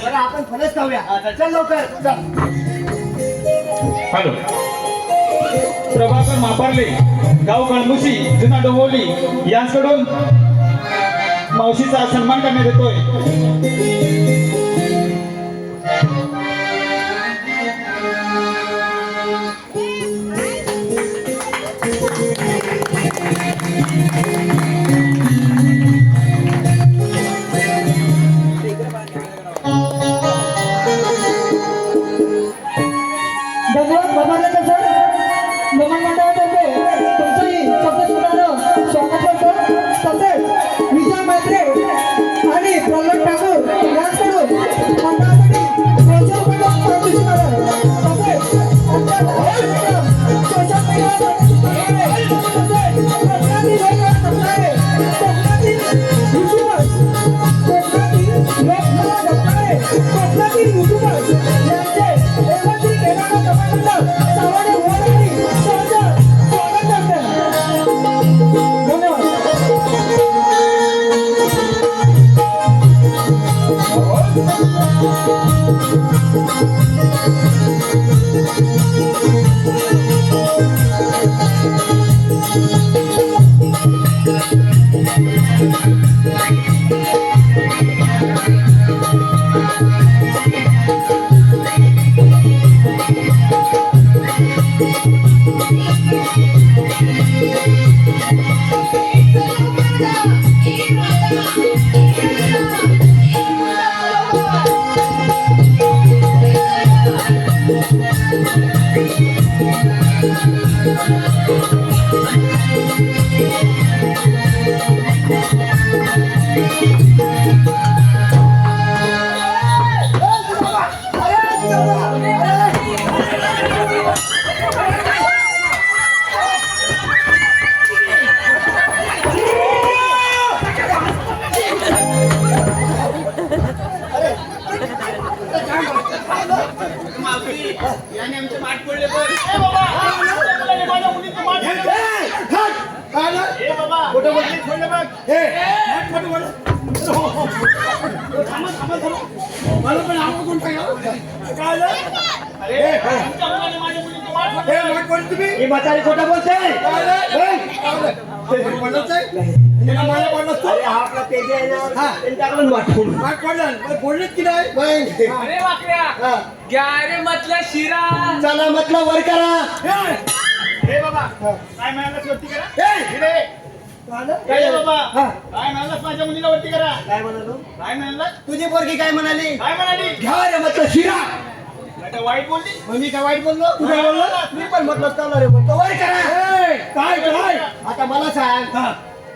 बरं आपण फणस खाऊया चल लवकर चल.
हॅलो प्रभाकर मापारले गाव कळमुशी जुना डोंबवली यांकडून मावशीचा सन्मान करण्यात येतोय.
धन्यवाद बाबांना सर नमन मंडळातर्फे तुमचंही शब्दस्फुटानं स्वागत करतो तसेच विजय मैत्रे आणि प्रल्हाद ठाकूर यांच्याकडून मंडळासाठी 200 रुपये पारितोषिक आलं. तसेच आमच्या भावांकडून सोशल मीडियावर तसेच कोकणातील वेगवेगळ्या जगणारे कोकणातील युट्यूबर्स कोकणातील युट्यूबर्स यांचे एकत्रित येणारा कमांडर सावडे होळकरी सहज स्वागत करते.
फोटो बघ हे फोटो बघ मला पण आपण कोण काय झालं अरे हे माठ कोण तुम्ही
ही म्हातारी खोटं बोलते
मला पडलं तू
अरे हा आपला पेजी आहे ना
हा.
त्यांच्याकडून वाटून
माठ पडलं बोललेत की नाही
अरे वाकड्या क्या रे मतलब शिरा
चला म्हटलं वर करा
हे बाबा काय म्हणालास वरती करा
हे
काय रे बाबा काय म्हणालास माझ्या मुलीला वरती करा
काय म्हणालो
काय म्हणालास
तुझी पोरगी काय म्हणाली
काय म्हणाली
घ्या रे म्हटलं शिरा
आता वाईट बोलली
मग मी काय वाईट बोललो
तू काय बोलला?
मी पण म्हटलं चला रे म्हटलं वर करा
काय काय
आता मला सांग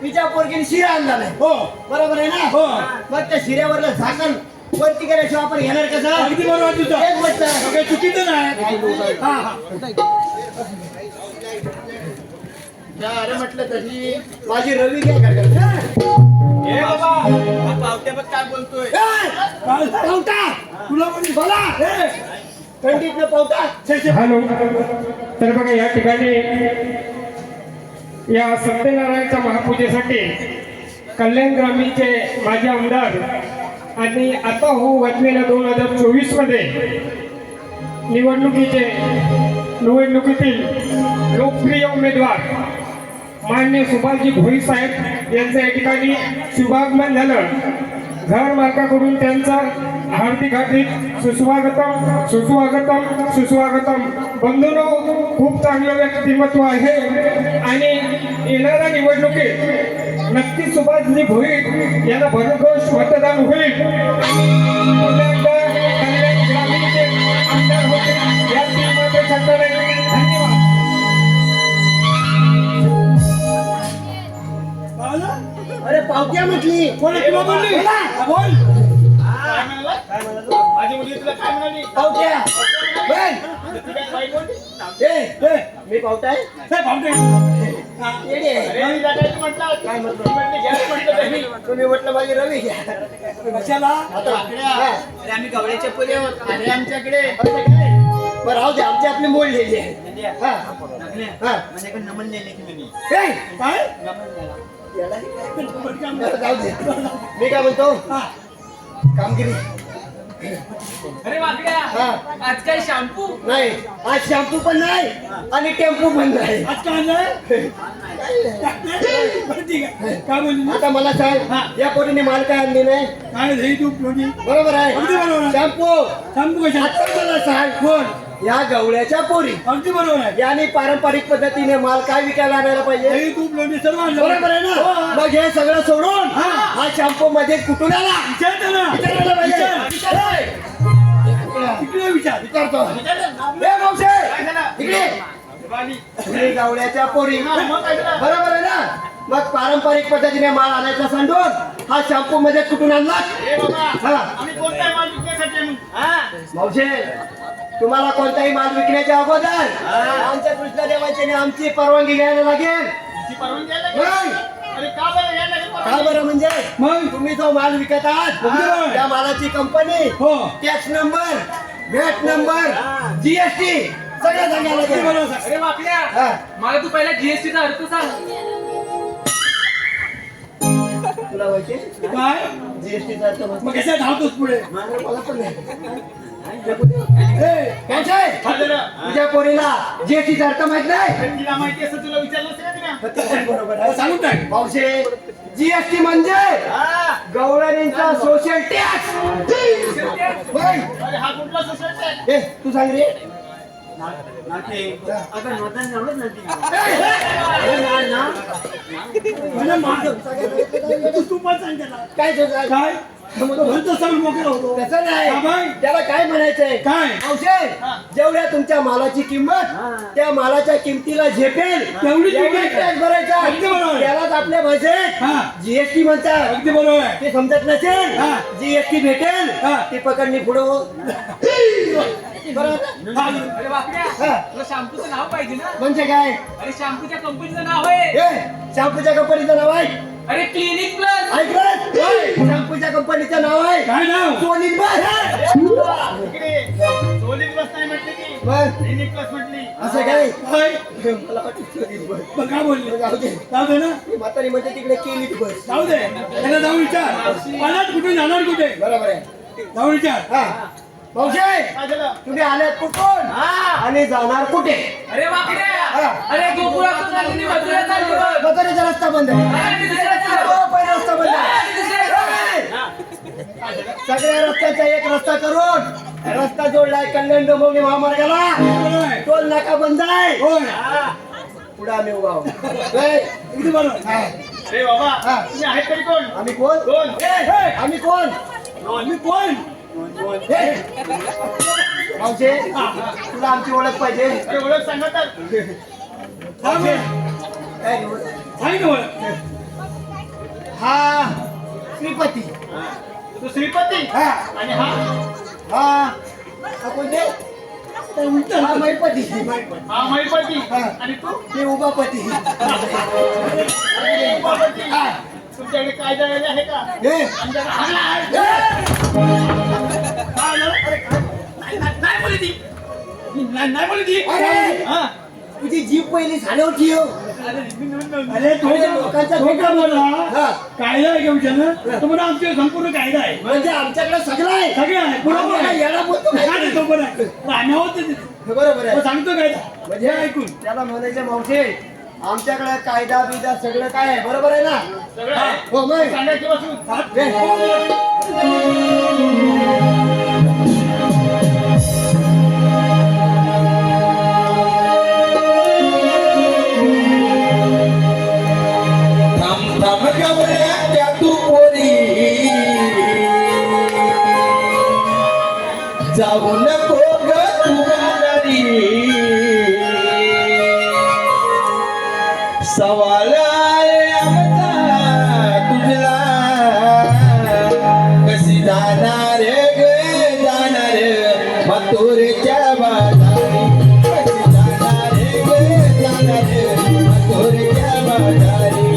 तिच्या पोरगीने शिरा आणला नाही
हो
बरोबर आहे ना
हो.
मग त्या शिऱ्यावरलं झाकण वरती केल्याशिवाय आपण घेणार कसं
अगदी बरोबर तुझं
एक म्हटलं
काही चुकीचं नाही हा हा
अरे म्हटलं तशी माझी रवी काय करतात
हे बाबा हा पावट्याबद्दल काय बोलतोय
पावटा तुला पण बोला थंडीतलं पावटा
हॅलो तर बघा या ठिकाणी या सत्यनारायणच्या महापूजेसाठी कल्याण ग्रामीणचे माजी आमदार आणि आता होऊ घातलेल्या 2024 मध्ये निवडणुकीतील लोकप्रिय उमेदवार माननीय सुभाषजी भोई साहेब यांचं या ठिकाणी शुभागमन झालं घर मालकाकडून त्यांचा हार्दिक हार्दिक सुस्वागतम सुस्वागतम सुस्वागतम. बंधूंनो, खूप चांगलं व्यक्तिमत्व आहे आणि येणाऱ्या निवडणुकीत नक्की सुभाषजी भोईर यांना भरघोस मतदान होईल आणि पुन्हा एकदा कल्याण ग्रामीणचे आमदार होतील या टीममध्ये संघटना. धन्यवाद.
अरे पावत्या म्हटली
कोण तुला बोलली
बोला.
बोल
काय म्हणाला? माझी मुलगी तुला काय म्हणाली?
पावत्या बोल.
तुझी काय बाई बोलली?
ए मी पावताय
भावटे
येडे.
अरे मी जागायचं म्हटलं.
काय म्हटलं?
ती म्हटली, घ्याच म्हटलं त्यांनी.
तुम्ही म्हटलं माझी रवी घ्या.
कशाला
आता आकड्या. अरे आम्ही गवळ्याच्या पुढे आहोत. अरे आमच्याकडे.
असं काय? बरं राहू दे, आमची आपली मोडलेली आहे. हा. हा.
माझ्याकडे नमन नेले की मी.
काय?
काय
याला बरं, जाऊ दे. मी काय म्हणतो कामगिरी
अरे वाकड्या,
हा.
आज काय शॅम्पू?
नाही, आज शॅम्पू पण नाही आणि टेम्पू पण नाही.
आज काय आणलंय बरं, ठीक आहे काय बोलली
आता मला सांग, या पोरीने माल काय आणली नाही?
काय झाली तू प्रोटी
बरोबर
अगदी बरोबर
आहे
आहे.
शॅम्पू.
सांगू कशा
आता मला सांग, कोण या गवळ्याच्या पोरी
अगदी बरोबर आहे
याने पारंपरिक पद्धतीने माल काय विकायला आणायला पाहिजे?
दही तूप लोणी सर्व आणलं
बरोबर आहे ना?
हो.
मग हे सगळं सोडून हा शॅम्पू मध्ये कुठून आला?
विचार त्याला.
विचारायला पाहिजे.
विचार.
विचार.
तिकडे विचार
विचारतो. ए मावशे, इकडे. तुम्ही गवळ्याच्या पोरी बरोबर आहे ना? मग पारंपरिक पद्धतीने माल आणायचा सांडून हा शॅम्पू मध्ये कुठून आणला?
ए बाबा,
हा.
आम्ही कोणताही माल विकण्यासाठी आणू. हा.
मावशे, तुम्हाला कोणताही माल विकण्याच्या अगोदर आमच्या कृष्णदेवाची आमची परवानगी घ्यायला लागेल.
तुझी परवानगी घ्यायला लागेल.
नाही.
अरे का बरं घ्यायला लागेल
का
परवानगी?
बरं म्हणजे
मग
तुम्ही जो माल विकत आहात
बरोबर.
त्या मालाची कंपनी,
हो
tax number, VAT number, GST सगळं सांगायला
अगदी
लागेल.
बरोबर सांग.
अरे वाकड्या,
हा.
मला तू पहिला जीएसटीचा अर्थ सांग.
तुला माहिती
काय
जीएसटीचा अर्थ माहिती?
मग कशा धावतोस पुढे
मला पण नाही. काय साहेब?
हा जरा.
तुझ्या पोरीला जीएसटीचा अर्थ माहित नाही?
तिला माहिती असं तुला विचारलं असतं का तिला?
बरोबर
हो, सांगून टाक.
पावशे, जीएसटी म्हणजे गवळणींचा सोशल टॅक्स.
अरे हा कुठला सोसायटी आहे?
ए तू सांग रे.
म्हणजे माझं तू पण सांग त्याला
काय सोसाय?
काय म्हणतो सांग मोकळा होतो
तसं
हा बाई.
नाही, त्याला काय म्हणायचंय?
काय?
औषध जेवढ्या तुमच्या मालाची किंमत त्या मालाच्या किमतीला झेपेल
तेवढी
एवढा
किंमत.
टॅक्स भरायचा.
अगदी बरोबर.
त्यालाच आपल्या भाषेत
हा
जीएसटी म्हणतात.
अगदी बरोबर आहे
ते समजत नसेल
हा.
जीएसटी भेटेल
हा.
ती पकडणी पुढं. बरोबर.
अरे वाकड्या,
हा.
तुला शॅम्पूचं नाव पाहिजे ना?
म्हणजे काय?
अरे शॅम्पूच्या कंपनीचं नाव आहे.
हे शॅम्पूच्या कंपनीचं नाव आहे.
अरे क्लिनिक प्लस.
ऐकलं? शॅम्पूच्या कंपनीचं नाव आहे
काय नाव
सोनिक बस.
इकडे सोनिक बस नाही म्हटली की
बस.
क्लिनिक प्लस म्हटली.
असं काय?
काय
मला वाटतं सोनिक बस.
मग काय बोलली
जाऊ दे.
जाऊ दे ना
ती म्हातारी म्हणते तिकडे केलीत बस.
जाऊ दे त्याला जाऊन विचार पाण्यात कुठे जाणार कुठे
बरोबर आहे.
जाऊन विचार
हा. मावशे,
काय झालं?
तुम्ही आल्यात कुठून आणि जाणार कुठे?
अरे वाकड्या,
हा.
अरे गोकुळातून चालली मथुरा चालली बघ.
मथुरेचा रस्ता बंद आहे.
अरे दुसऱ्या रस्त्यावर.
हो, पहिला रस्ता बंद आहे.
अरे दुसऱ्या रस्त्यावर.
सगळ्या रस्त्याचा एक रस्ता करून रस्ता जोडलाय कल्याण डोंबिवली महामार्गाला.
बरोबर आहे
टोल नाका बंद आहे.
होय
पुढे आम्ही उभा आहोत. होय.
अगदी बरोबर
हा.
अरे बाबा,
हा.
तुम्ही आहेत तरी कोण?
आम्ही कोण?
कोण?
ए, आम्ही कोण?
आम्ही कोण
हे. मावशे, तुला आमची ओळख पाहिजे.
अरे ओळख सांगा तर.
सांग
काय रे ओळख?
सांग ना मला.
हा श्रीपती.
तू श्रीपती
हा.
आणि हा
हा कोणते? हा मैपती.
हा महिपती
हा.
आणि तू
मी उभापती.
अरे उपापती.
हा.
तुमच्याकडे कायदा वगैरे आहे का?
हे.
आमच्याकडे आहे.
काय झालं? अरे, काय? नाही बोलली ती नाही बोलली ती
अरे.
हा.
तुझी जीभ पहिली झाल्यावर ठेव.
अरे तो
लोकांचा
तो का बोलला
हा.
कायदा आहे का विचारलं तो म्हणा आमचे संपूर्ण कायदा आहे
म्हणजे आमच्याकडे सगळं आहे.
सगळे आहे बरोबर आहे
याला बोलतो काय?
काय नाही, तो पण आहे आम्ही आहोत तिथे.
बरोबर
तो
आहे.
सांगतो कायदा
म्हणजे
ऐकून
त्याला म्हणायचं मावशे आमच्याकडे कायदा बिदा सगळं काय आहे बरोबर आहे ना हो मग
सांगायची बसून
थांब थांब गवळ्या त्या तू पोरी जाऊ नको ग तू माघारी सवाल आहे आमचा तुझला कशी जाणार ग जाणार मथुरेच्या बाजारी कशी जाणार ग जाणार मथुरेच्या बाजारी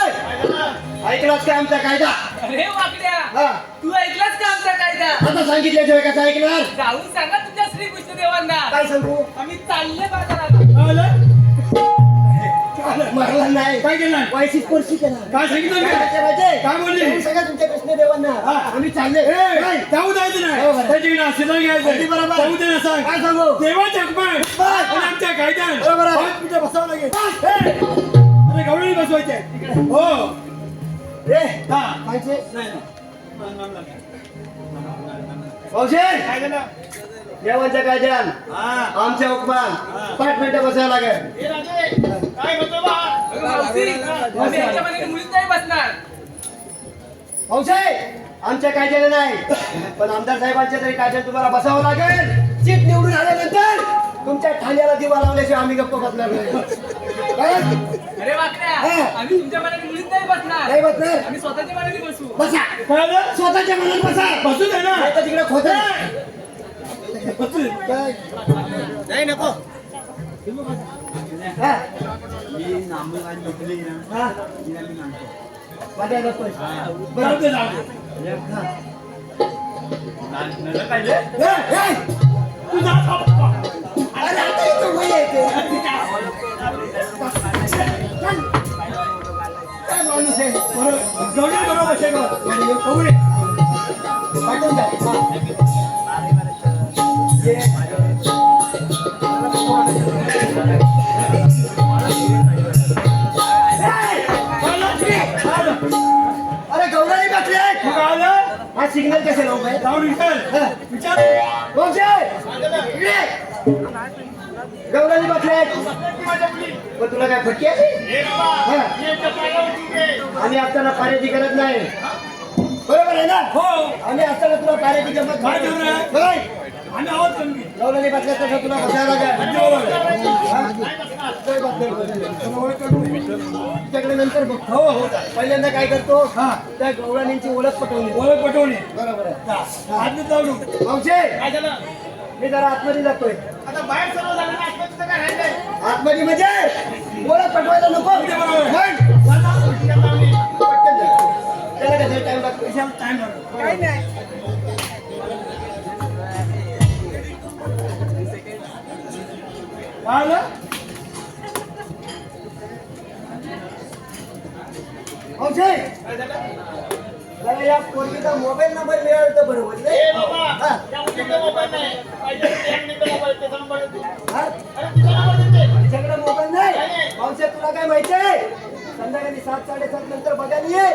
ऐकलास का आमचा कायदा
अरे वाकड्या
हा
तू ऐकलास का आमचा कायदा
आता सांगितल्याशिवाय कसा ऐकणार
जाऊन सांगा तुझ्या श्रीकृष्ण देवांना
काय सांगू
आम्ही चालले बाजारात
मारला नाही
काय केलं
वायसी स्पर्शी केला
काय सांगितलं मी?
काय
बोलली?
सगळ्या तुमच्या कृष्ण देवांना आम्ही चालले नाही.
जाऊ द्यायचं
हो,
नाही
बरं.
त्याची आशीर्वाद
अगदी
घ्यायचं
बरोबर.
जाऊ दे ना सांग
काय सांगू
देवाच्या हुकमात आणि आमच्या कायद्यात
बरोबर आहे.
हात तुझ्या बसावं लागेल अरे गवळी बसवायचे हो
रे
हा
कायचे
नाही
भाऊशे
काय झालं
देवांच्या कायद्यात
हा
आमच्या हुकमान 5 मिनिटं बसायला लागेल
हे राजे काय म्हणतो बा आम्ही यांच्या मनाने मुलीत नाही बसणार
भाऊशे आमच्या कायद्याला नाही पण आमदार साहेबांच्या तरी कायद्यात तुम्हाला बसावं लागेल सीट निवडून आल्यानंतर तुमच्या ठाण्याला दिवा लावल्याशिवाय आम्ही गप्प बसणार नाही काय?
अरे वाकड्या
हा.
आम्ही तुमच्या मनाने मुलीत नाही बसणार
नाही बसणार
आम्ही स्वतःच्या मनाने बसू
बसा स्वतःच्या मनात बसा
बसू दे ना
नाही तर तिकडे खोट
बसू दे.
नाही नको हा. हा. माझ्या नको.
जाऊ दे, जाऊ दे.
हा.
ए,
ए,
तू जा थांब.
अरे आता इथं वय आहे ते. काय माणूस आहे
बरोबर बसेल
कवडे. पाठवून द्या. हा. अरे गौराई बसले हा सिग्नल कसे लावू काय
विचार
गौराई बसले पण तुला काय फटकी आहे आम्ही असताना पाण्याची गरज नाही बरोबर आहे ना
हो
आम्ही असताना तुला पाण्याची गमत
काय करणार?
नाही
आम्ही आहोत कमी
गवळणी बसल्या तसं तुला बसायला तुझ्याकडे नंतर बघ.
हो हो
पहिल्यांदा काय करतो
हा.
त्या गवळणींची ओळख पटवली.
ओळख पटवली
बरोबर आहे.
आधी जाऊ
मावशे
काय झालं
मी जरा आतमध्ये जातोय.
आता बाहेर सर्व झालं ना आत्महत्येचं काय राहिलंय
आतमध्ये म्हणजे ओळख पटवायला नको.
बरोबर.
पटकन जा. त्याला कसं टाइम लागतो.
टाइम लागतो
काही नाही.
आलं
मावशे जरा या पोरगीचा मोबाईल नंबर मिळाला तर बरं होईल
ए
रे.
बाबा
हा.
त्या मुलीचा मोबाईल नाही पाहिजे तर त्या मुलीचा मोबाईल त्याचा नंबर देतो
हा?
अरे तिचा नंबर देते
तुझ्याकडे मोबाईल नाही मावशे तुला काय माहिती आहे संध्याकाळी 7-7:30 नंतर बघायला ये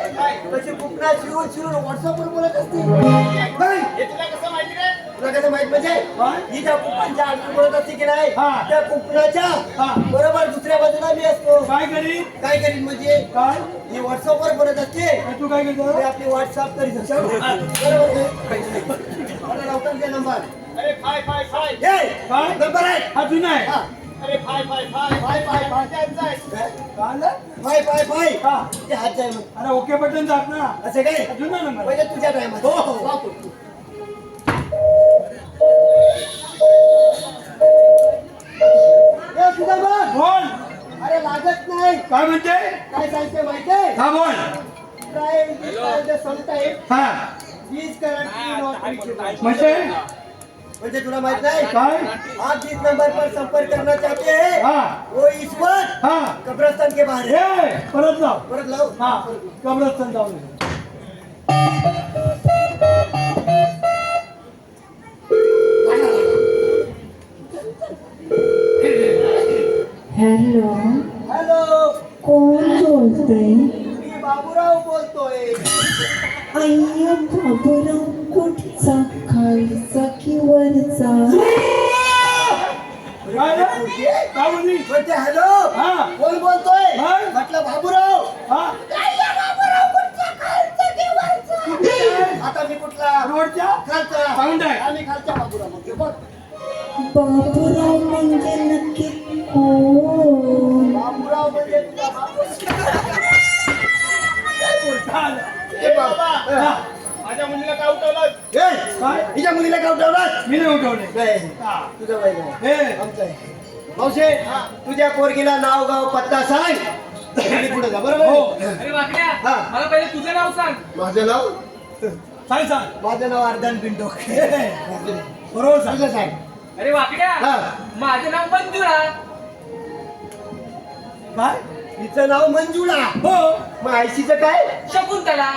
तशी कुपना शिरून व्हॉट्सअपवर बोलत असते. काय?
हे तुला कसं माहिती रे
तुला कसं माहित म्हणजे ही ज्या कुपनाच्या आडवी बोलत असते की नाही
हा.
त्या कुपनाच्या
हा.
बरोबर दुसऱ्या बाजूला मी असतो.
काय करी
काय करीन म्हणजे
काय
ही व्हॉट्सअपवर बोलत असते
तू काय
मी
करतो
आपली व्हॉट्सअप करीत असतो. बरोबर आहे? मला लवकर दे नंबर.
अरे फाय फाय फाय
हे
काय?
नंबर आहे.
हा जुना आहे
हा.
अरे five five five
five five five
त्यांचा आहे
काय आलं?
फाय फाय फाय
हा.
ते हात जाय मग
अरे ओके बटन जात ना
असं काय
जुना नंबर
म्हणजे तुझ्या टायमात.
हो, हो.
वापरू. ए, तुझा बघ.
बोल
अरे लागत नाही.
काय म्हणते
काय सांगते माहितीये
हा बोल
ट्राय समटाईप
हा
प्लीज करंटली नॉट रिचेबल.
म्हणजे
तुला माहित नाही
काय
आप जिस नंबर पर संपर्क करना चाहते हैं
हा
वो इस वक्त
हा
कब्रस्तान के बाहर है.
हे परत लाव
परत लाव.
हा कब्रस्तान जाऊन
हॅलो
हॅलो
कोण बोलतोय
मी बाबूराव बोलतोय.
अय्या बाबूराव कुठचा खालचा की वरचा
काय रे? काय बोलली
म्हणते हॅलो
हा
कोण बोलतोय
हा?
म्हटलं बाबूराव.
हा
आता मी कुठला
रोडच्या
खालचा
साऊंड आहे.
आम्ही खालच्या बाबूराव म्हणतो. बघ
बाबूराव म्हणजे नक्की कोण
बाबूराव म्हणजे तुझा बाबू.
ए बाबा
हा.
माझ्या मुलीला काय उठवलं
ए,
काय
हिच्या मुलीला का उठवलास?
मी नाही उठवले
नाही
हा.
तुझं वय नाही
हे
आमचं आहे. मावशे तुझ्या पोरगीला नाव गाव पत्ता सांग. आणि पुढे जा बरोबर
हो
आहे?
अरे वाकड्या
हा.
मला पहिले तुझं नाव सांग.
माझं नाव
सांग सांग
माझं नाव अर्धन पिंटो.
बरोबर सांग
तुझं सांग.
अरे वाकड्या
हा.
माझं नाव मंजुळा.
काय
हिचं नाव मंजुळा.
हो
मग आयशीचं काय?
शकुंतला.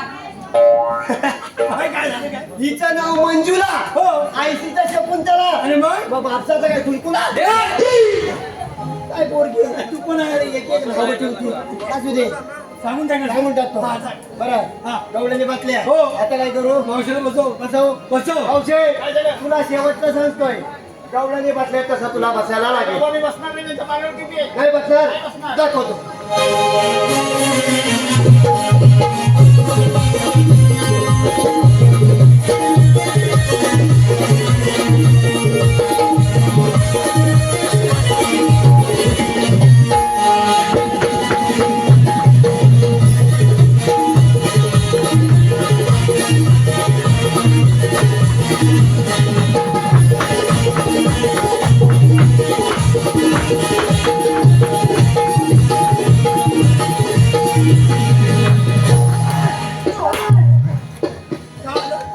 काय काय झालं काय
हिचं नाव मंजुळा.
हो
आयशीचं शकुंतला.
आणि मग
मग बापसाचं काय तुलकुला? काय पोरगी आहे?
तू कोण आहे
एक एक नाव ठेवती. असू दे
सांगून टाका
सांगून टाकतो.
हा, सांग.
बरं
हा.
गवळणी बसल्या
हो.
आता काय करू?
मावशीला बसव
बसव
बसव
औषे तुला शेवटचं सांगतोय गवळणी बसल्या तसं तुला बसायला लागेल.
बाबा मी बसणार नाही त्यांच्या पाण्यावर किती आहे
नाही बसणार
नाही बसणार.
दाखवतो.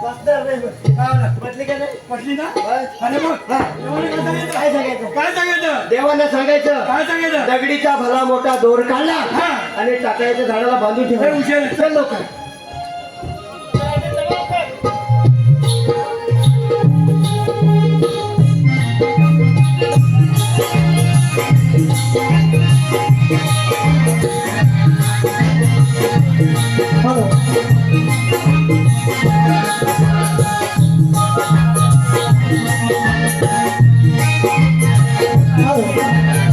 बसणार नाही बस. बसली का नाही?
पटली ना
बस.
अरे मग
हा.
देवाने
काय
काय सांगितलं
सांगायचं?
काय सांगितलं
देवांना सांगायचं
काय सांगितलं
दगडीचा भला मोठा दोर काढला
हा.
आणि टाकळ्याच्या झाडाला बांधून
लय
ठेवला.
हुशार आहे.
चल लवकर.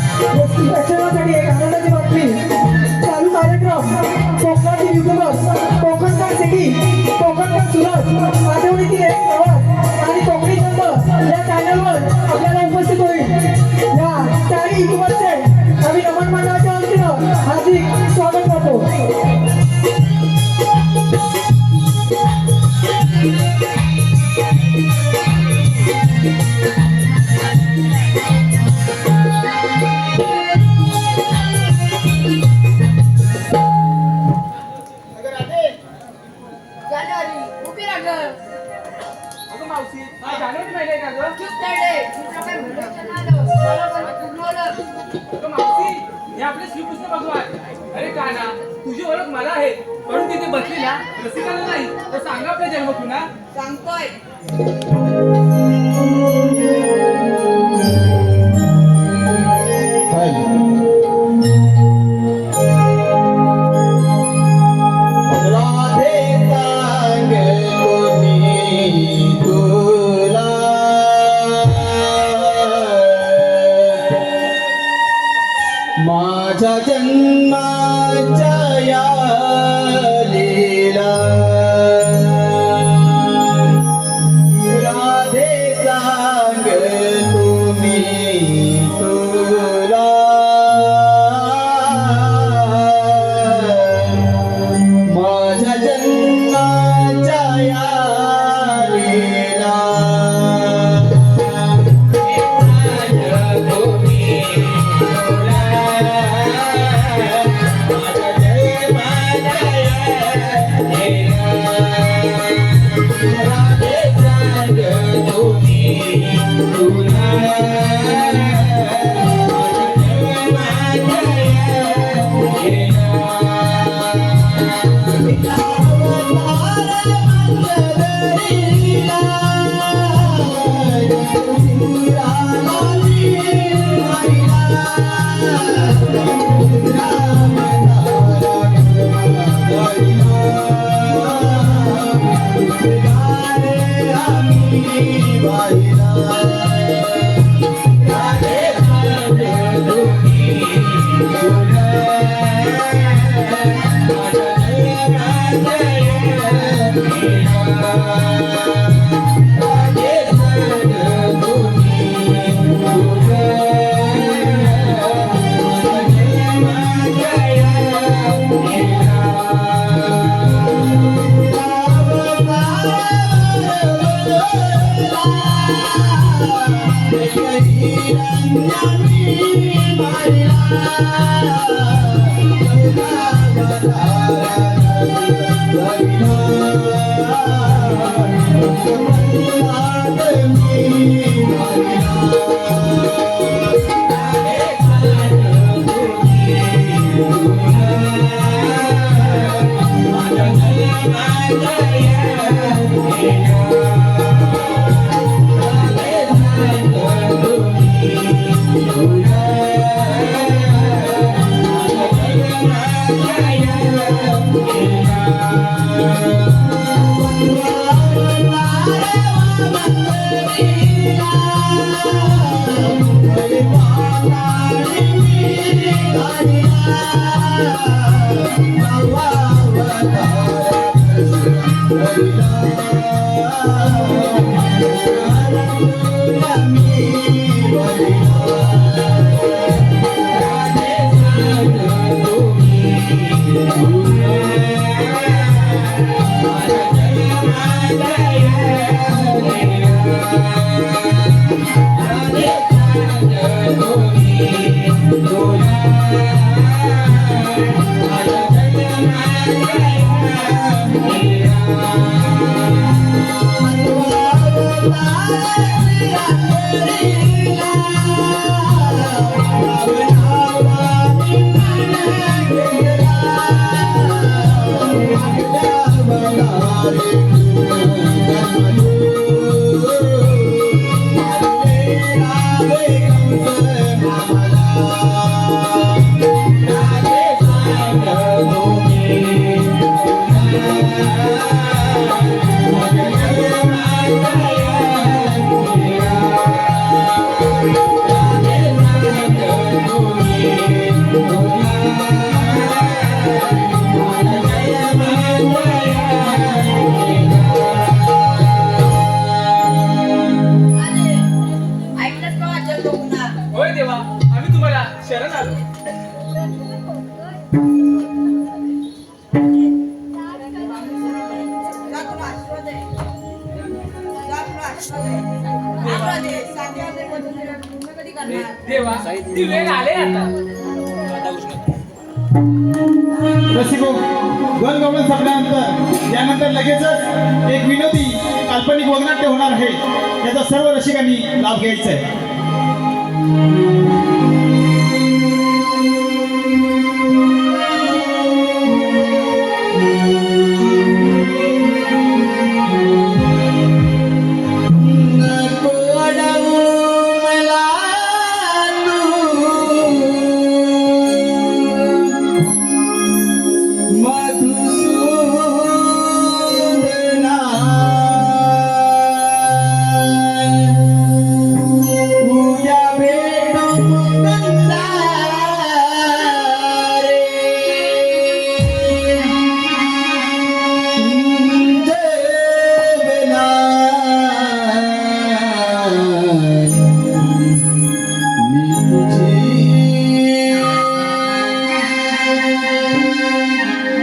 शिक्षणासाठी एक आनंदाची बातमी चालू कार्यक्रम कोकणातील युट्यूबर्स
का गं?
चुप तडे तुझं काय भलं आलं बरोबर बोलत
अगं मावशी, हे आपले श्रीकृष्ण भगवान. अरे काना, तुझी ओळख मला आहे, पण तिथे बसली ना रसिकाला नाही तर सांगा आपला जन्म पुन्हा.
सांगतोय
राधे सांगतो मी तुला माझ्या जन्माच्या या लीला राधे सांगतो मी तुला माझ्या जन्माच्या या लीला
ऐकलंच का जन्म पुन्हा
होय देवा, आम्ही तुम्हाला शरण आलो.
जा तुला आशीर्वाद आहे. जा तुला आशीर्वाद आहे. आशीर्वाद आहे. सांगितलं वचन पूर्ण कधी करणार?
देवा, ती वेळ आले आता.
रसिको गण गवळण संपल्यानंतर यानंतर लगेचच एक विनोदी काल्पनिक वगनाट्य होणार आहे याचा सर्व रसिकांनी लाभ घ्यायचा आहे.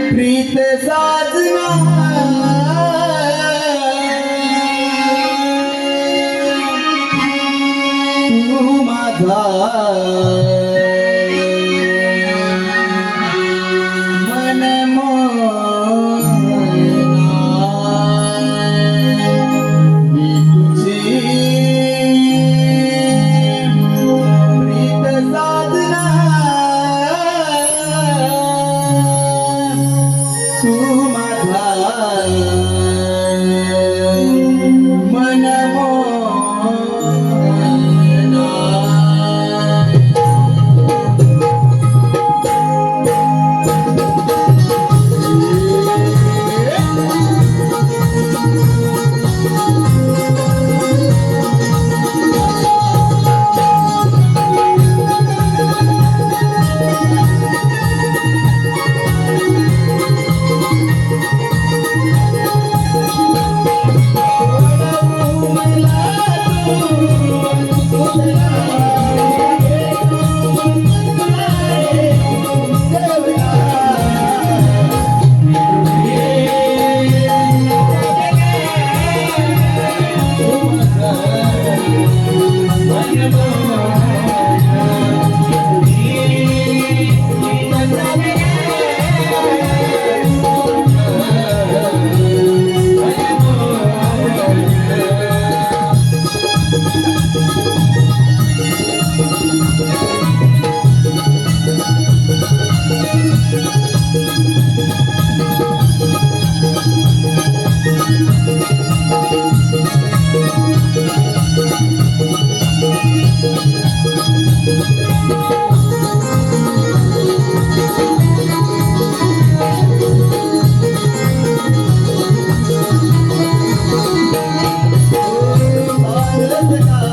प्रीत साजना तू माझा मन मी तुझी प्रीत साधना तू माझा मन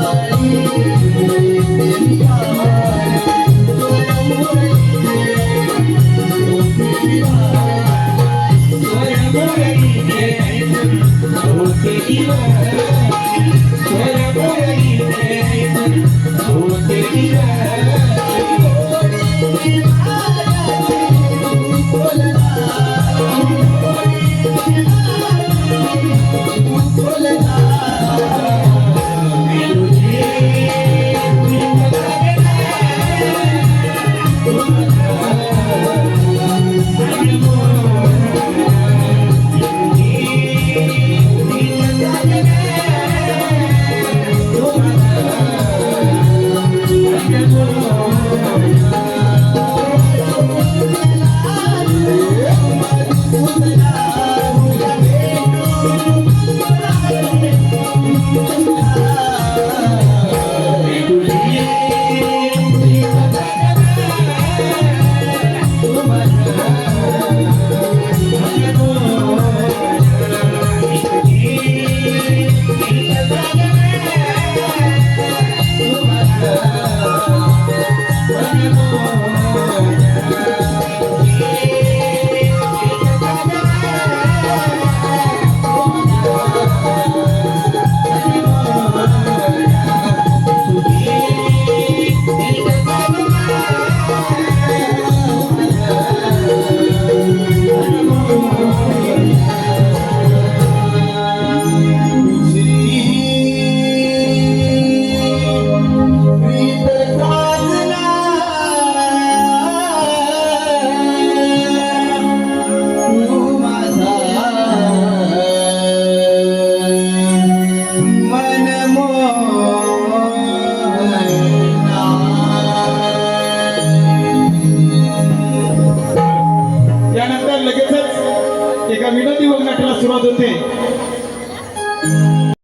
काळी